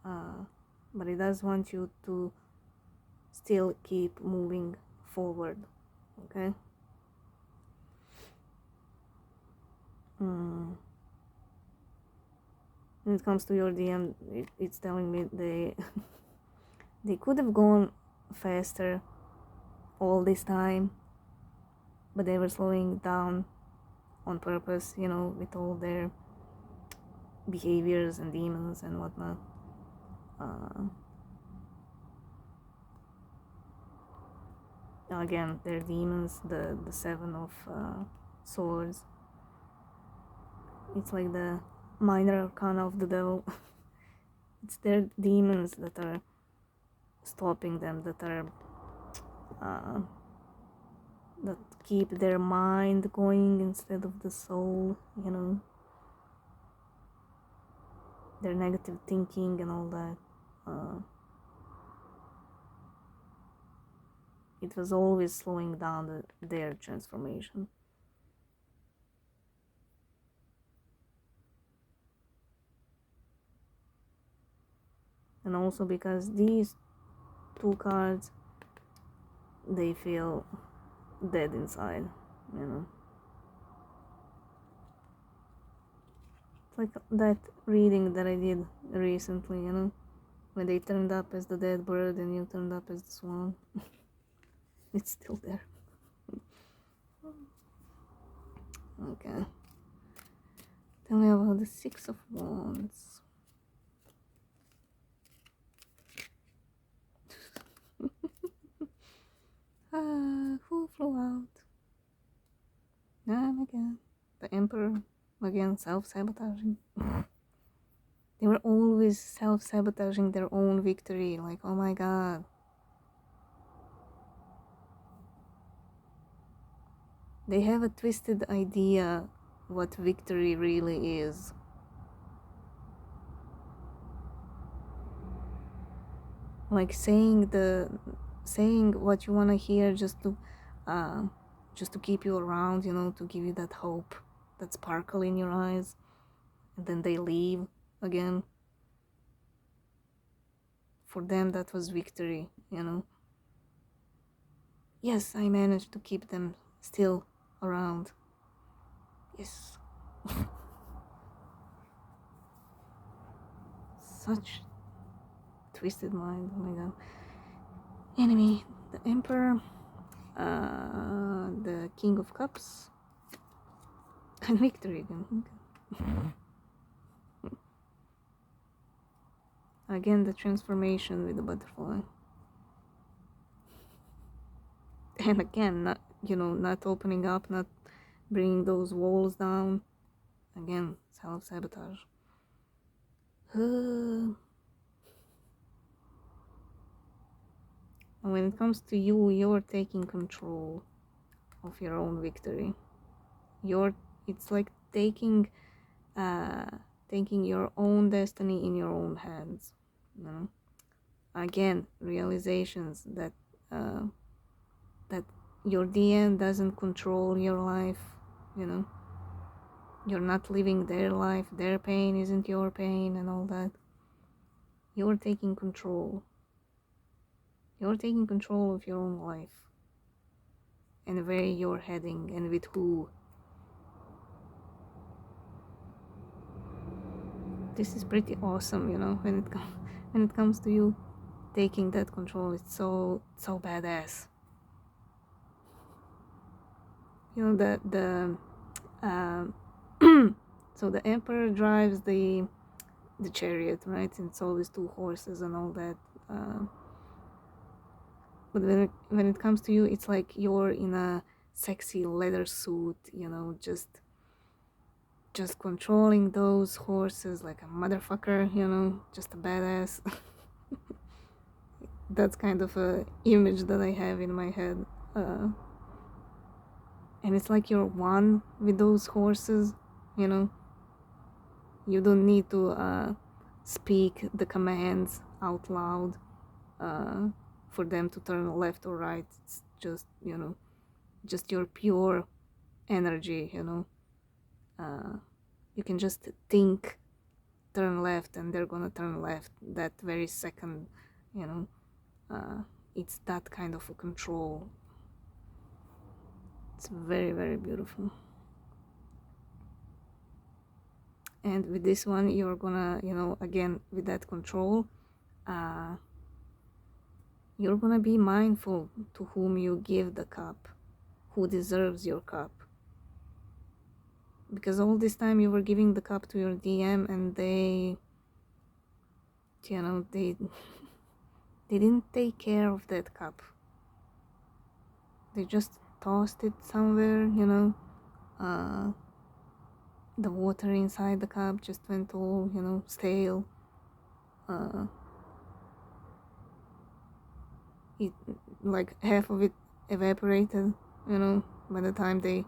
But it does want you to still keep moving forward, okay? When it comes to your DM, it's telling me they could have gone faster all this time, but they were slowing down on purpose, you know, with all their behaviors and demons and whatnot. Again, they're demons, the seven of swords. It's like the minor arcana of the devil. It's their demons that are stopping them, that keep their mind going instead of the soul, you know. Their negative thinking and all that. It was always slowing down their transformation. And also because these two cards, they feel dead inside, you know. It's like that reading that I did recently, you know, when they turned up as the dead bird and you turned up as the swan. It's still there. Okay. Tell me about the Six of Wands. Who flew out? Again. The Emperor. Again, self-sabotaging. They were always self-sabotaging their own victory. Like, oh my god. They have a twisted idea what victory really is. Like saying what you want to hear just to keep you around, you know, to give you that hope, that sparkle in your eyes, and then they leave again. For them, that was victory, you know. Yes, I managed to keep them still around. Yes. Such twisted mind, oh my god. Enemy, the Emperor, the King of Cups, and victory again. Again, the transformation with the butterfly. And again, not opening up, not bringing those walls down. Again, self-sabotage. And when it comes to you, you're taking control. of your own victory. It's like taking your own destiny in your own hands, you know. Again, realizations that that your DM doesn't control your life, you know. You're not living their life, their pain isn't your pain, and all that. You're taking control. You're taking control of your own life and where you're heading and with who. This is pretty awesome, you know, when it comes to you taking that control. It's so badass. You know, the so the emperor drives the chariot, right? And it's always two horses and all that. But when it comes to you, it's like you're in a sexy leather suit, you know, just controlling those horses like a motherfucker, you know, just a badass. That's kind of a image that I have in my head. And it's like you're one with those horses, you know. You don't need to speak the commands out loud for them to turn left or right. It's just, you know, just your pure energy, you know. You can just think turn left and they're gonna turn left that very second, you know. It's that kind of a control. It's very, very beautiful. And with this one, you're gonna, you know, again, with that control, you're gonna be mindful to whom you give the cup, who deserves your cup. Because all this time you were giving the cup to your DM and they, you know, they didn't take care of that cup. They just tossed it somewhere, you know. The water inside the cup just went all, you know, stale. It, like, half of it evaporated, you know, by the time they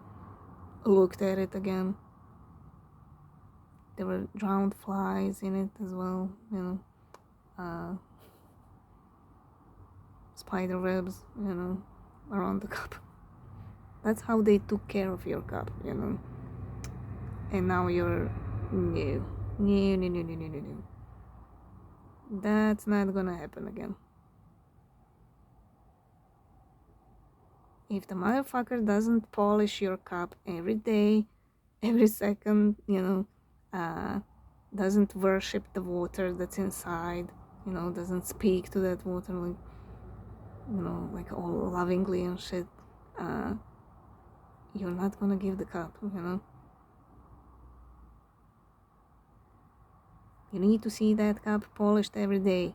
looked at it again. There were drowned flies in it as well, you know. Spider webs, you know, around the cup. That's how they took care of your cup, you know. And now you're no. That's not gonna happen again. If the motherfucker doesn't polish your cup every day, every second, you know, doesn't worship the water that's inside, you know, doesn't speak to that water like, you know, like all lovingly and shit, you're not gonna give the cup, you know. You need to see that cup polished every day.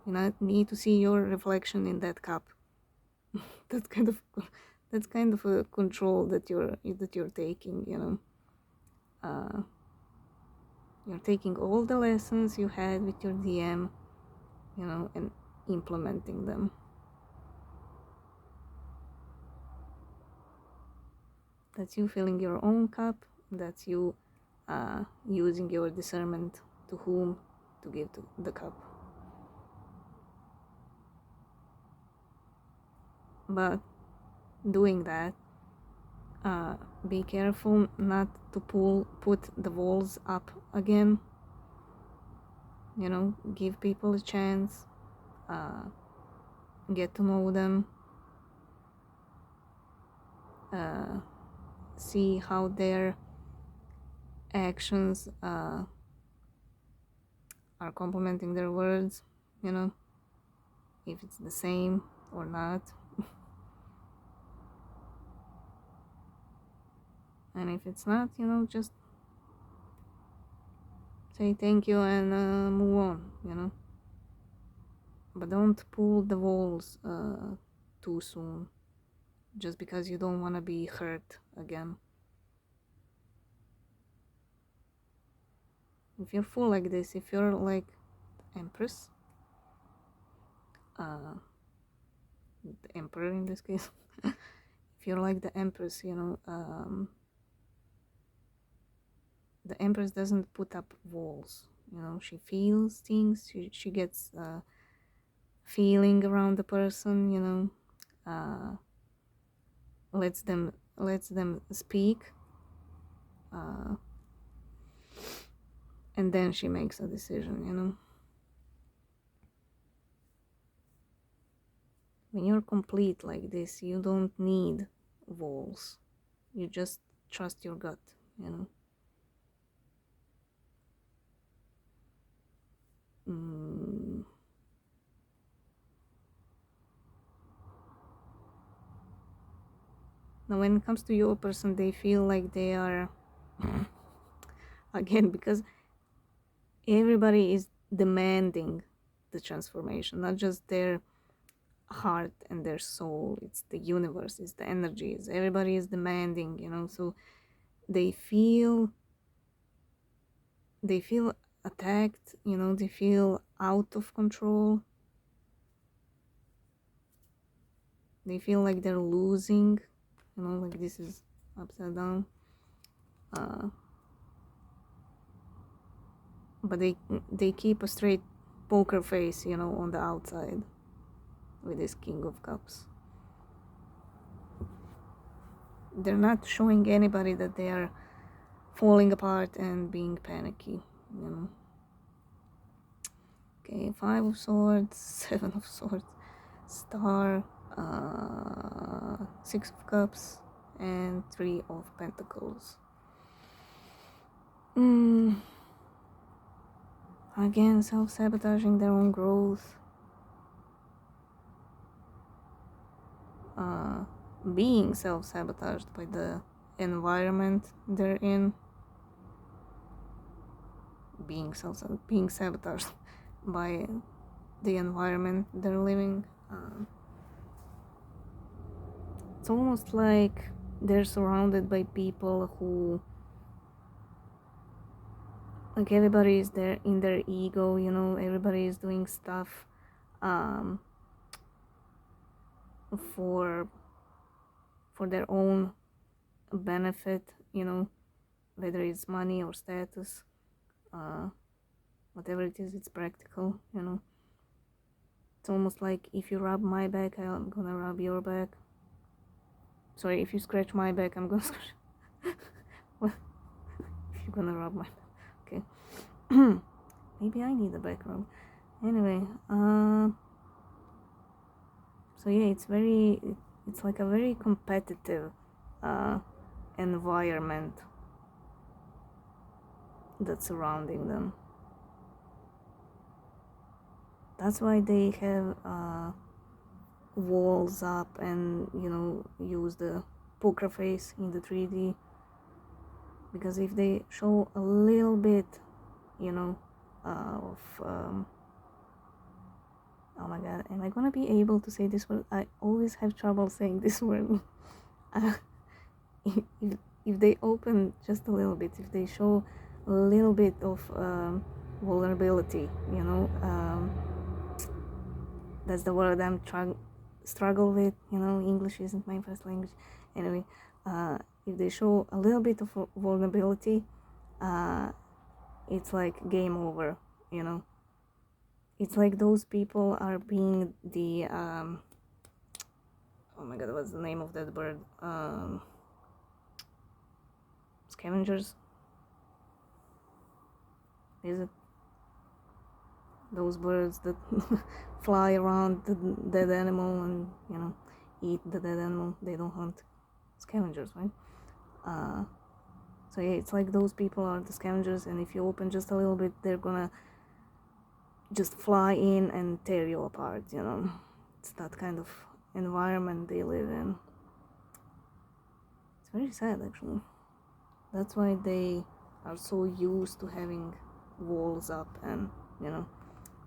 You need to see your reflection in that cup. that's kind of a control that you're taking, you know. You're taking all the lessons you had with your DM, you know, and implementing them. That's you filling your own cup. That's you using your discernment to whom to give the cup. But doing that, be careful not to put the walls up again. You know, give people a chance, get to know them, see how their actions are complementing their words, you know, if it's the same or not. And if it's not, you know, just say thank you and move on, you know. But don't pull the walls too soon, just because you don't want to be hurt again. If you're full like this, if you're like Empress, the Emperor in this case, if if you're like the Empress, the Empress doesn't put up walls. She feels things. She gets feeling around the person. Lets them speak, and then she makes a decision. When you're complete like this, you don't need walls. You just trust your gut. Now, when it comes to your person, they feel like they are, again, because everybody is demanding the transformation, not just their heart and their soul. It's the universe, it's the energies. Everybody is demanding, so they feel attacked, they feel out of control. They feel like they're losing, like this is upside down. But they keep a straight poker face, on the outside with this King of Cups. They're not showing anybody that they are falling apart and being panicky. Okay, 5 of Swords, 7 of Swords, Star, 6 of Cups, and 3 of Pentacles. Again, self-sabotaging their own growth. Being self-sabotaged by the environment they're in. Being sabotaged by the environment they're living. It's almost like they're surrounded by people who, like, everybody is there in their ego, everybody is doing stuff for their own benefit, whether it's money or status, whatever it is, it's practical. It's almost like, if you rub my back, I'm gonna rub your back. Sorry, if you scratch my back, I'm gonna scratch. Well, if you're gonna rub my back, okay. Maybe I need a back rub. Anyway, so yeah, it's like a very competitive environment that's surrounding them. That's why they have walls up and use the poker face in the 3D, because if they show a little bit of oh my god, am I gonna be able to say this word? I always have trouble saying this word. If they open just a little bit, if they show a little bit of vulnerability, that's the word I'm struggle with. English isn't my first language. Anyway, if they show a little bit of vulnerability, it's like game over. It's like those people are being the oh my god, what's the name of that bird? Scavengers, is it? Those birds that fly around the dead animal and eat the dead animal. They don't hunt. Scavengers, right? So yeah, it's like those people are the scavengers, and if you open just a little bit, they're gonna just fly in and tear you apart. It's that kind of environment they live in. It's very sad, actually. That's why they are so used to having walls up and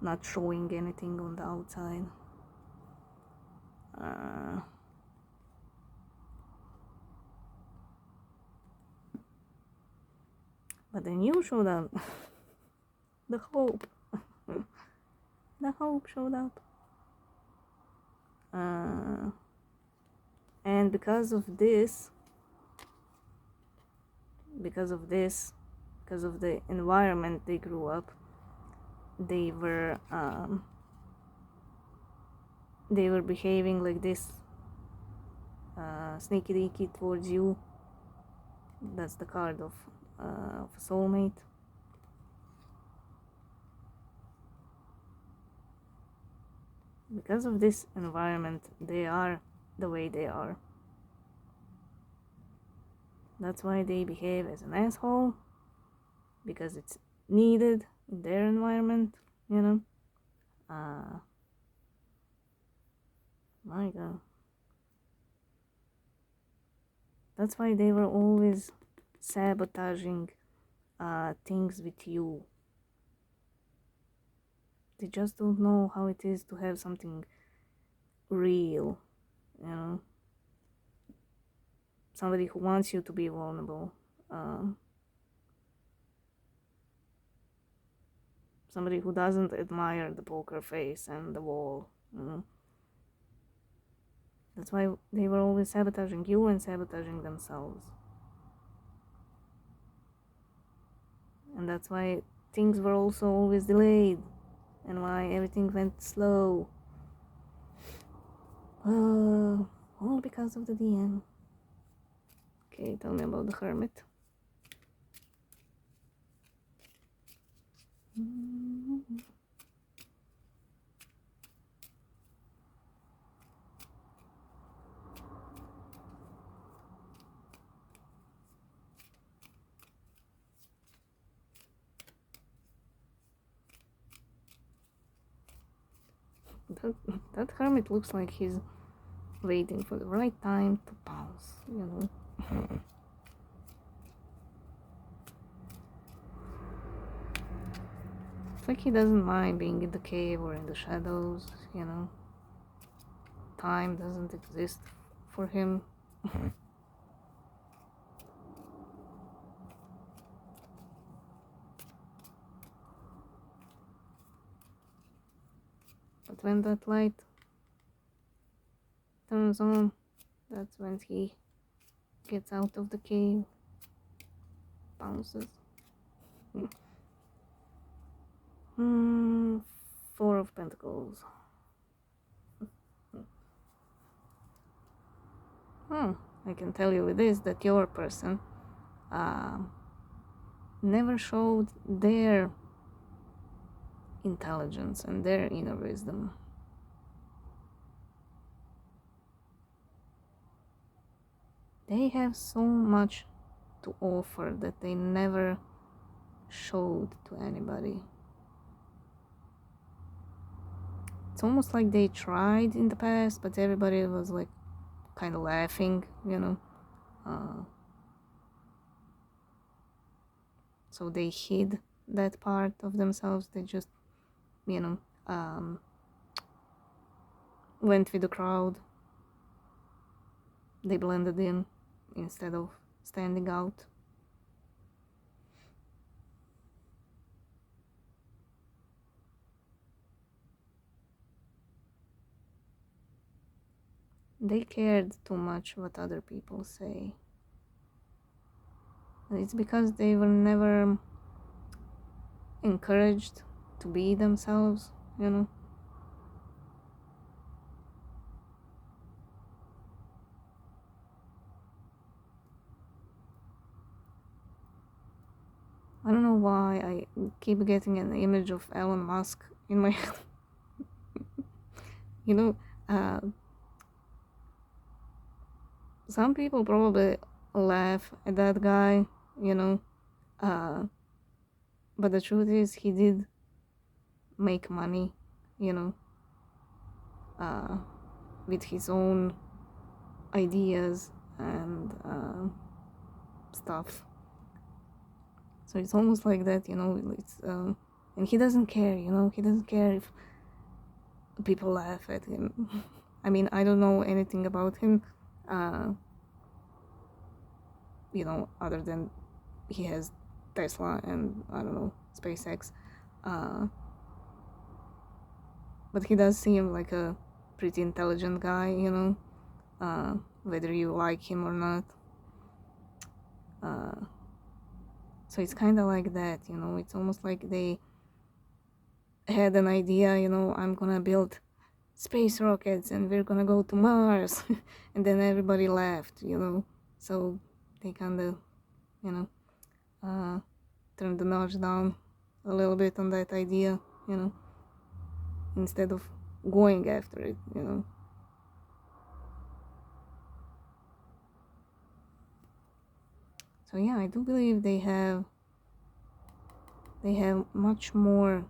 not showing anything on the outside. But then you showed up. The hope. The hope showed up. And and because of the environment they grew up, they were behaving like this, sneaky deaky towards you. That's the card of a soulmate. Because of this environment, they are the way they are. That's why they behave as an asshole, because it's needed in their environment, you know. My God. That's why they were always sabotaging things with you. They just don't know how it is to have something real, you know. Somebody who wants you to be vulnerable. Somebody who doesn't admire the poker face and the wall, you know. That's why they were always sabotaging you and sabotaging themselves. And that's why things were also always delayed, and why everything went slow. All because of the DM. Okay, tell me about the Hermit. That Hermit looks like he's waiting for the right time to pounce, you know. It's like he doesn't mind being in the cave or in the shadows, you know. Time doesn't exist for him. But when that light turns on, that's when he gets out of the cave, bounces. Four of Pentacles. I can tell you with this that your person never showed their intelligence and their inner wisdom. They have so much to offer that they never showed to anybody. It's almost like they tried in the past, but everybody was like kind of laughing, you know. So they hid that part of themselves. They just, you know, went with the crowd. They blended in instead of standing out. They cared too much what other people say. It's because they were never encouraged to be themselves, you know. I don't know why I keep getting an image of Elon Musk in my head. You know, some people probably laugh at that guy, you know, but the truth is he did make money, you know, with his own ideas and stuff. So it's almost like that, you know. It's and he doesn't care, you know. He doesn't care if people laugh at him. I mean, I don't know anything about him, you know, other than he has Tesla and I don't know, SpaceX. But he does seem like a pretty intelligent guy, you know. whether you like him or not. So it's kind of like that, you know. It's almost like they had an idea, you know, I'm gonna build space rockets and we're gonna go to Mars. And then everybody laughed, you know. So they kind of, you know, turned the notch down a little bit on that idea, you know, instead of going after it, you know. So yeah, I do believe they have much more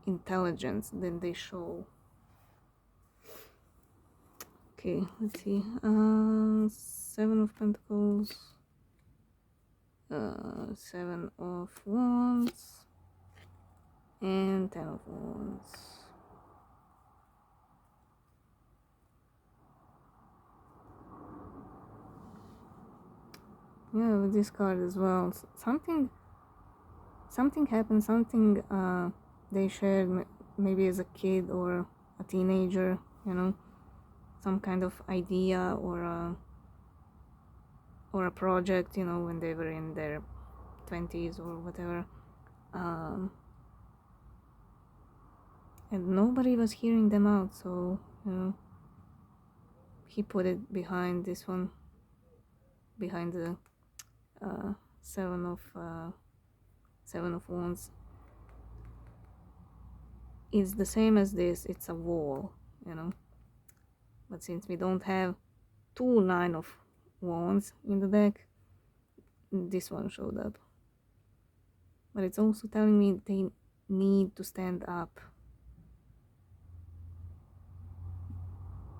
intelligence than they show. Okay, let's see. 7 of Pentacles, 7 of Wands, and 10 of Wands. Yeah, with this card as well. Something happened. Something they shared maybe as a kid or a teenager. You know, some kind of idea or a project. You know, when they were in their 20s or whatever. And nobody was hearing them out, so you know, he put it behind this one, behind the seven of wands. It's the same as this. It's a wall, you know. But since we don't have 2 9 of wands in the deck, this one showed up. But it's also telling me they need to stand up.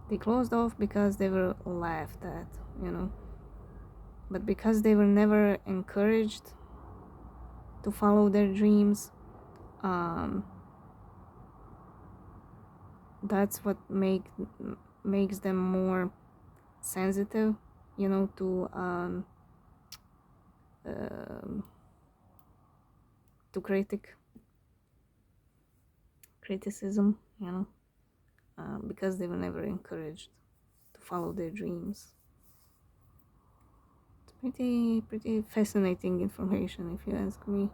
They closed off because they were laughed at, you know. But because they were never encouraged to follow their dreams, that's what makes them more sensitive, you know, to criticism, you know, because they were never encouraged to follow their dreams. It's pretty fascinating information, if you ask me.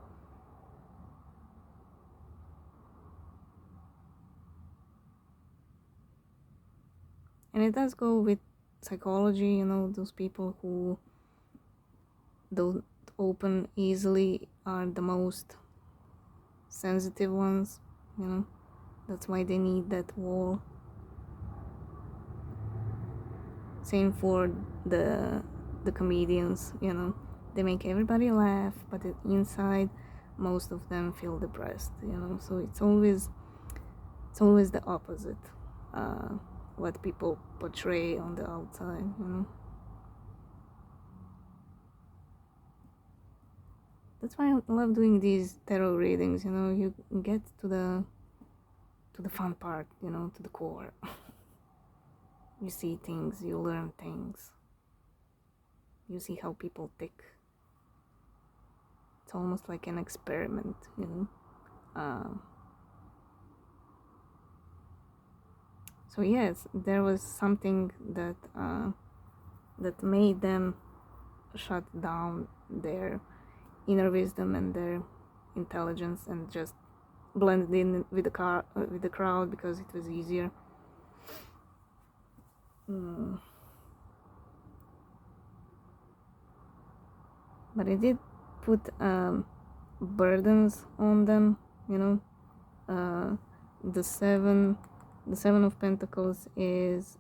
And it does go with psychology, you know. Those people who don't open easily are the most sensitive ones, you know. That's why they need that wall. Same for the comedians, you know. They make everybody laugh, but inside most of them feel depressed, you know. So it's always the opposite, what people portray on the outside, you know. That's why I love doing these tarot readings, you know. You get to the fun part, you know, to the core. You see things, you learn things, you see how people tick. It's almost like an experiment, you know. So yes, there was something that made them shut down their inner wisdom and their intelligence and just blended in with the crowd because it was easier. But it did put burdens on them, you know. The seven of Pentacles is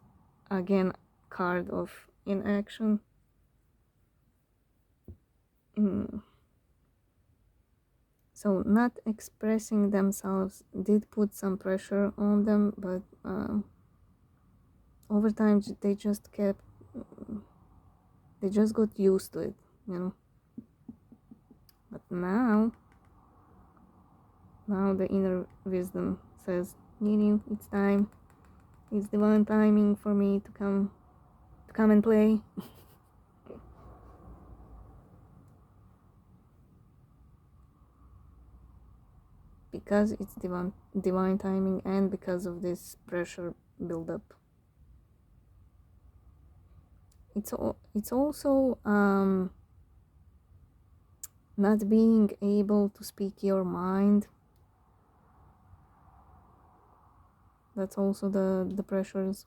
again card of inaction. So not expressing themselves did put some pressure on them, but over time they just got used to it, you know. But now the inner wisdom says, it's time. It's divine timing for me to come and play. Because it's divine timing and because of this pressure build-up. it's also not being able to speak your mind. That's also the pressures.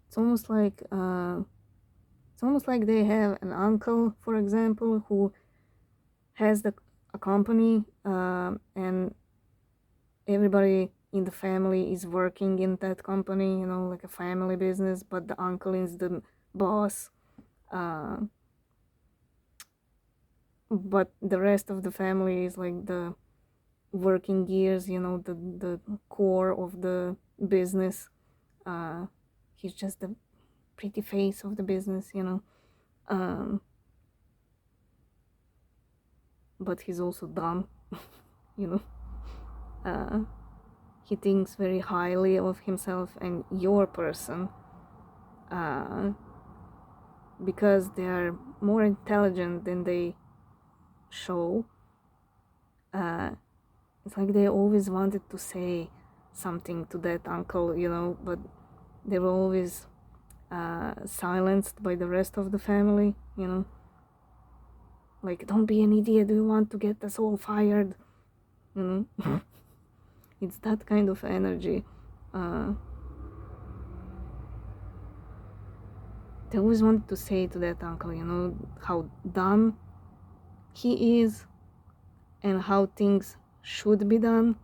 It's almost like they have an uncle, for example, who has a company, and everybody in the family is working in that company, like a family business, but the uncle is the boss. Uh, but the rest of the family is like the working gears, the core of the business. Uh, he's just the pretty face of the business. Um, but he's also dumb, you know. Uh, he thinks very highly of himself and your person, uh, because they are more intelligent than they show. It's like they always wanted to say something to that uncle, but they were always silenced by the rest of the family. Like, don't be an idiot, do you want to get us all fired? It's that kind of energy. uh, they always wanted to say to that uncle, how dumb he is and how things should be done,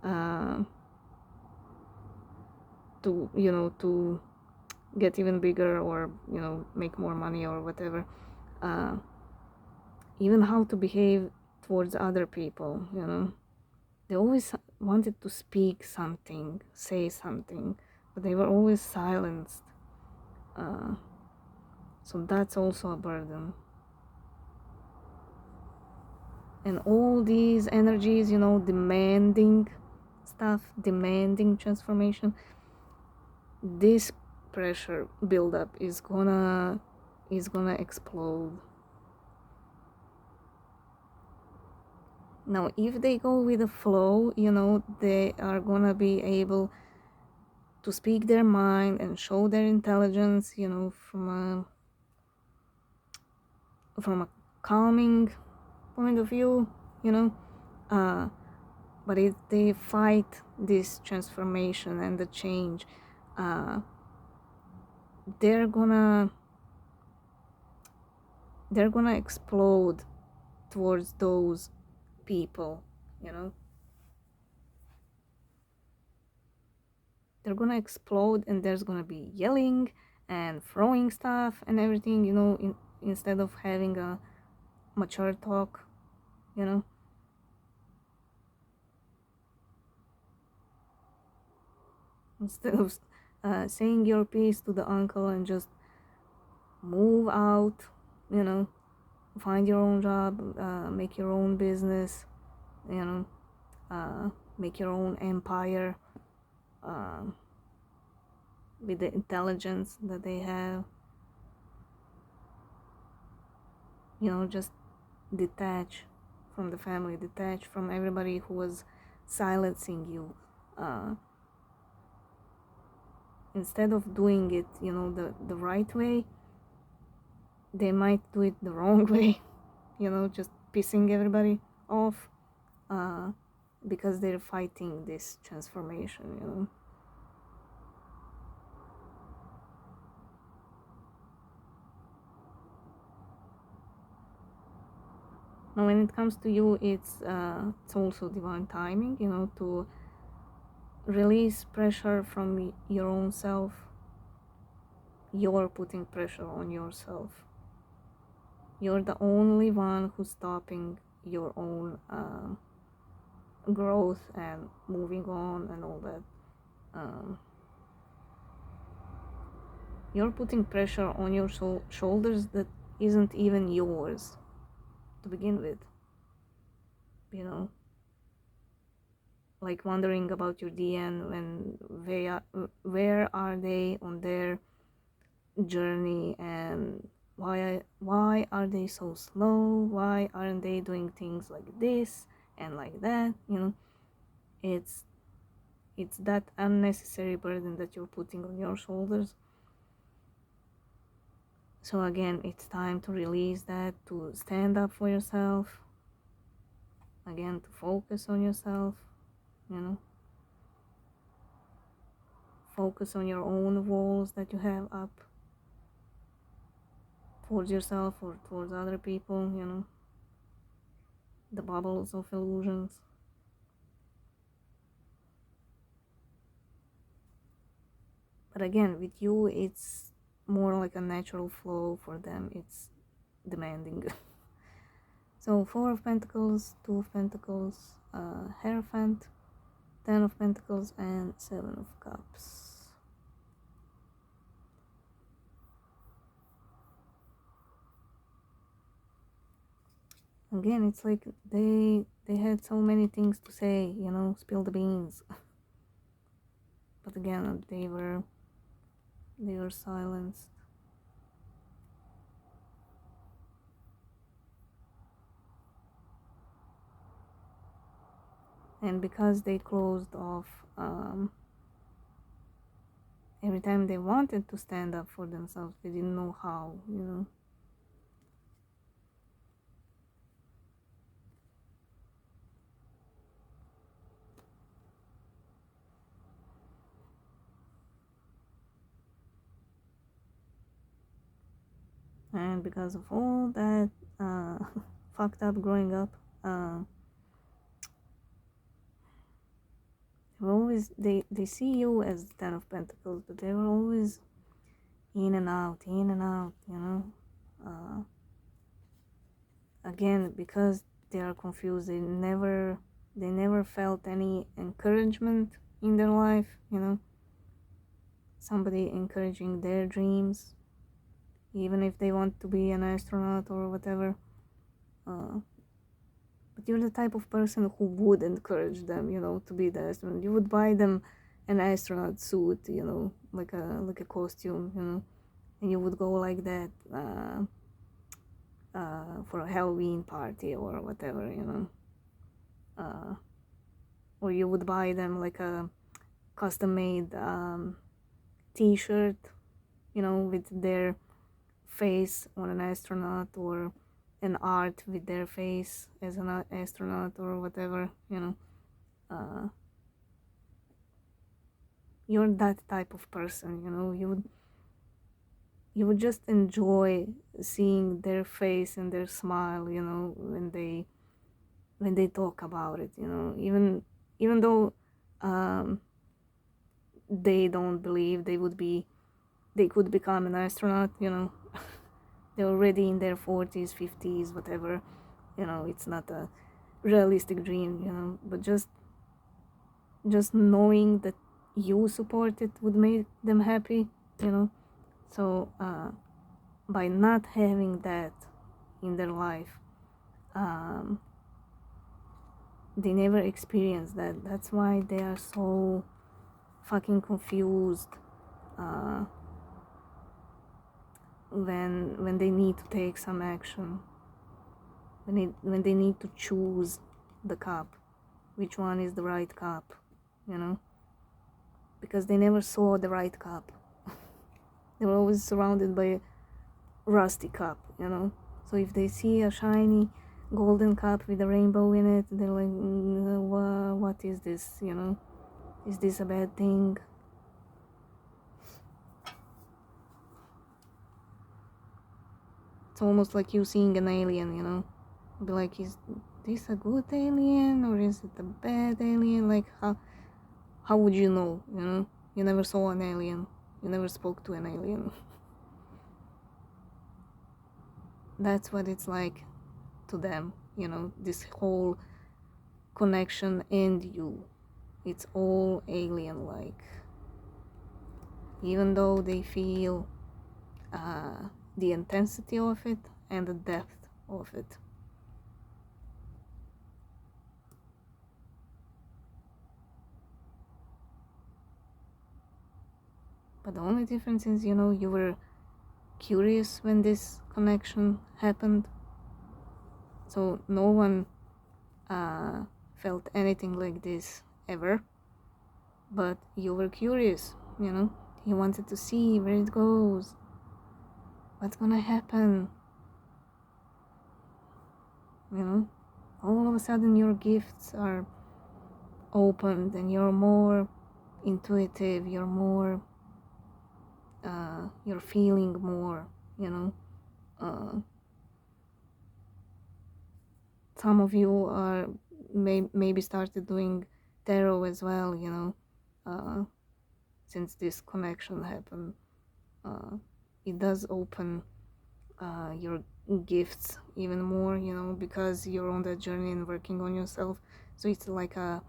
uh, to get even bigger, or make more money or whatever. uh, Even how to behave towards other people. They always wanted to speak something, say something, but they were always silenced. uh, so that's also a burden. And all these energies, demanding stuff, demanding transformation, this pressure buildup is gonna explode. Now, if they go with the flow, they are gonna be able to speak their mind and show their intelligence, from a calming point of view, you know. Uh, but if they fight this transformation and the change, uh, they're gonna explode towards those people. They're gonna explode, and there's gonna be yelling and throwing stuff and everything, instead of having a mature talk, you know instead of saying your piece to the uncle and just move out, you know find your own job, make your own business, you know make your own empire, um, with the intelligence that they have. Just detach from the family, detach from everybody who was silencing you. uh, Instead of doing it, the right way, they might do it the wrong way, just pissing everybody off, uh, because they're fighting this transformation. Now, when it comes to you, it's also divine timing, to release pressure from your own self. You're putting pressure on yourself. You're the only one who's stopping your own growth and moving on and all that. You're putting pressure on your shoulders that isn't even yours to begin with. Like wondering about your DN and where are they on their journey, and why are they so slow? Why aren't they doing things like this and like that? It's it's that unnecessary burden that you're putting on your shoulders. So again, it's time to release that, to stand up for yourself, again, to focus on yourself, you know, focus on your own walls that you have up towards yourself or towards other people, you know, the bubbles of illusions. But again, with you, it's more like a natural flow. For them, it's demanding. So 4 of Pentacles, 2 of Pentacles, Hierophant, 10 of Pentacles, and 7 of Cups. Again, it's like they had so many things to say, you know, spill the beans. But again, they were silenced. And because they closed off, every time they wanted to stand up for themselves, they didn't know how, you know. And because of all that fucked up growing up, they see you as 10 of Pentacles, but they were always in and out, you know. Again, because they are confused, they never felt any encouragement in their life, you know, somebody encouraging their dreams, even if they want to be an astronaut or whatever. But you're the type of person who would encourage them, you know, to be the astronaut. You would buy them an astronaut suit, you know, like a costume, you know, and you would go like that for a Halloween party or whatever, you know. Or you would buy them like a custom-made t-shirt, you know, with their face on an astronaut, or an art with their face as an astronaut or whatever, you know. You're that type of person, you know. You would just enjoy seeing their face and their smile, you know, when they talk about it, you know, even though they don't believe they could become an astronaut, you know. They're already in their 40s, 50s, whatever, you know. It's not a realistic dream, you know, but just knowing that you support it would make them happy, you know. So by not having that in their life, they never experience that. That's why they are so fucking confused when they need to take some action, when they need to choose the cup, which one is the right cup, you know, because they never saw the right cup. They were always surrounded by a rusty cup, you know. So if they see a shiny golden cup with a rainbow in it, they're like, what is this, you know? Is this a bad thing? It's almost like you seeing an alien, you know. Be like, is this a good alien or is it a bad alien? Like, how would you know, you know? You never saw an alien. You never spoke to an alien. That's what it's like to them, you know, this whole connection and you. It's all alien-like. Even though they feel the intensity of it and the depth of it. But the only difference is, you know, you were curious when this connection happened. So no one felt anything like this ever. but you were curious, you know, you wanted to see where it goes, what's gonna happen, you know. All of a sudden your gifts are opened and you're more intuitive, you're feeling more, you know. Some of you are maybe started doing tarot as well, you know, since this connection happened. It does open your gifts even more, you know, because you're on that journey and working on yourself. So it's like a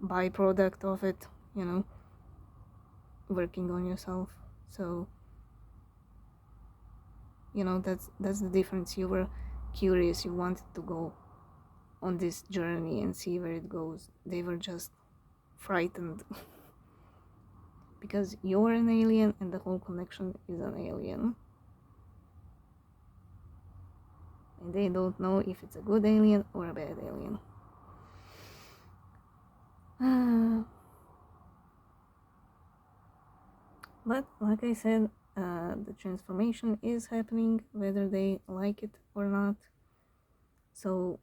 byproduct of it, you know, working on yourself. So, you know, that's the difference. You were curious, you wanted to go on this journey and see where it goes. They were just frightened because you're an alien and the whole connection is an alien, and they don't know if it's a good alien or a bad alien. But like I said, the transformation is happening whether they like it or not. So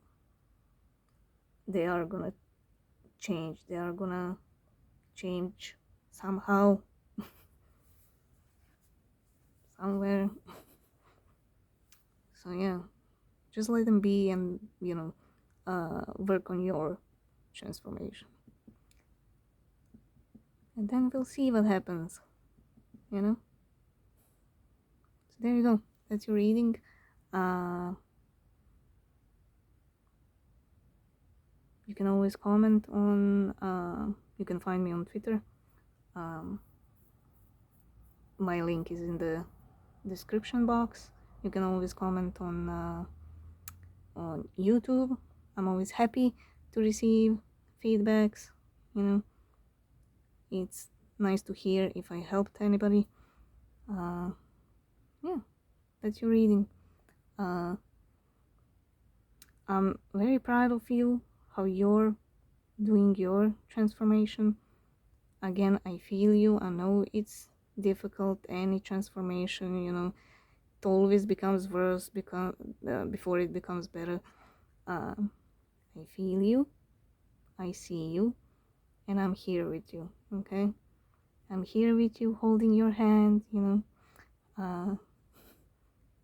they are gonna change. They are gonna change somehow, somewhere. So yeah, just let them be, and you know, work on your transformation, and then we'll see what happens, you know. So there you go, that's your reading. You can always comment on, you can find me on Twitter. My link is in the description box. You can always comment on YouTube. I'm always happy to receive feedbacks, you know. It's nice to hear if I helped anybody. Yeah, that's your reading. I'm very proud of you, how you're doing your transformation. Again, I feel you. I know it's difficult. Any transformation, you know, it always becomes worse before it becomes better. I feel you. I see you, and I'm here with you. Okay, I'm here with you, holding your hand. You know,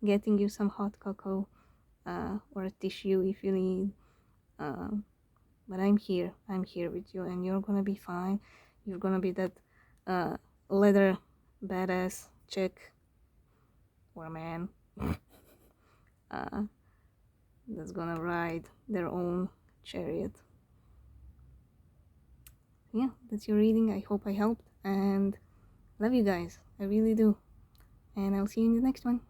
getting you some hot cocoa or a tissue if you need. But I'm here with you, and you're gonna be fine. You're gonna be that leather badass chick or man that's gonna ride their own chariot. Yeah, that's your reading. I hope I helped, and love you guys. I really do. And I'll see you in the next one.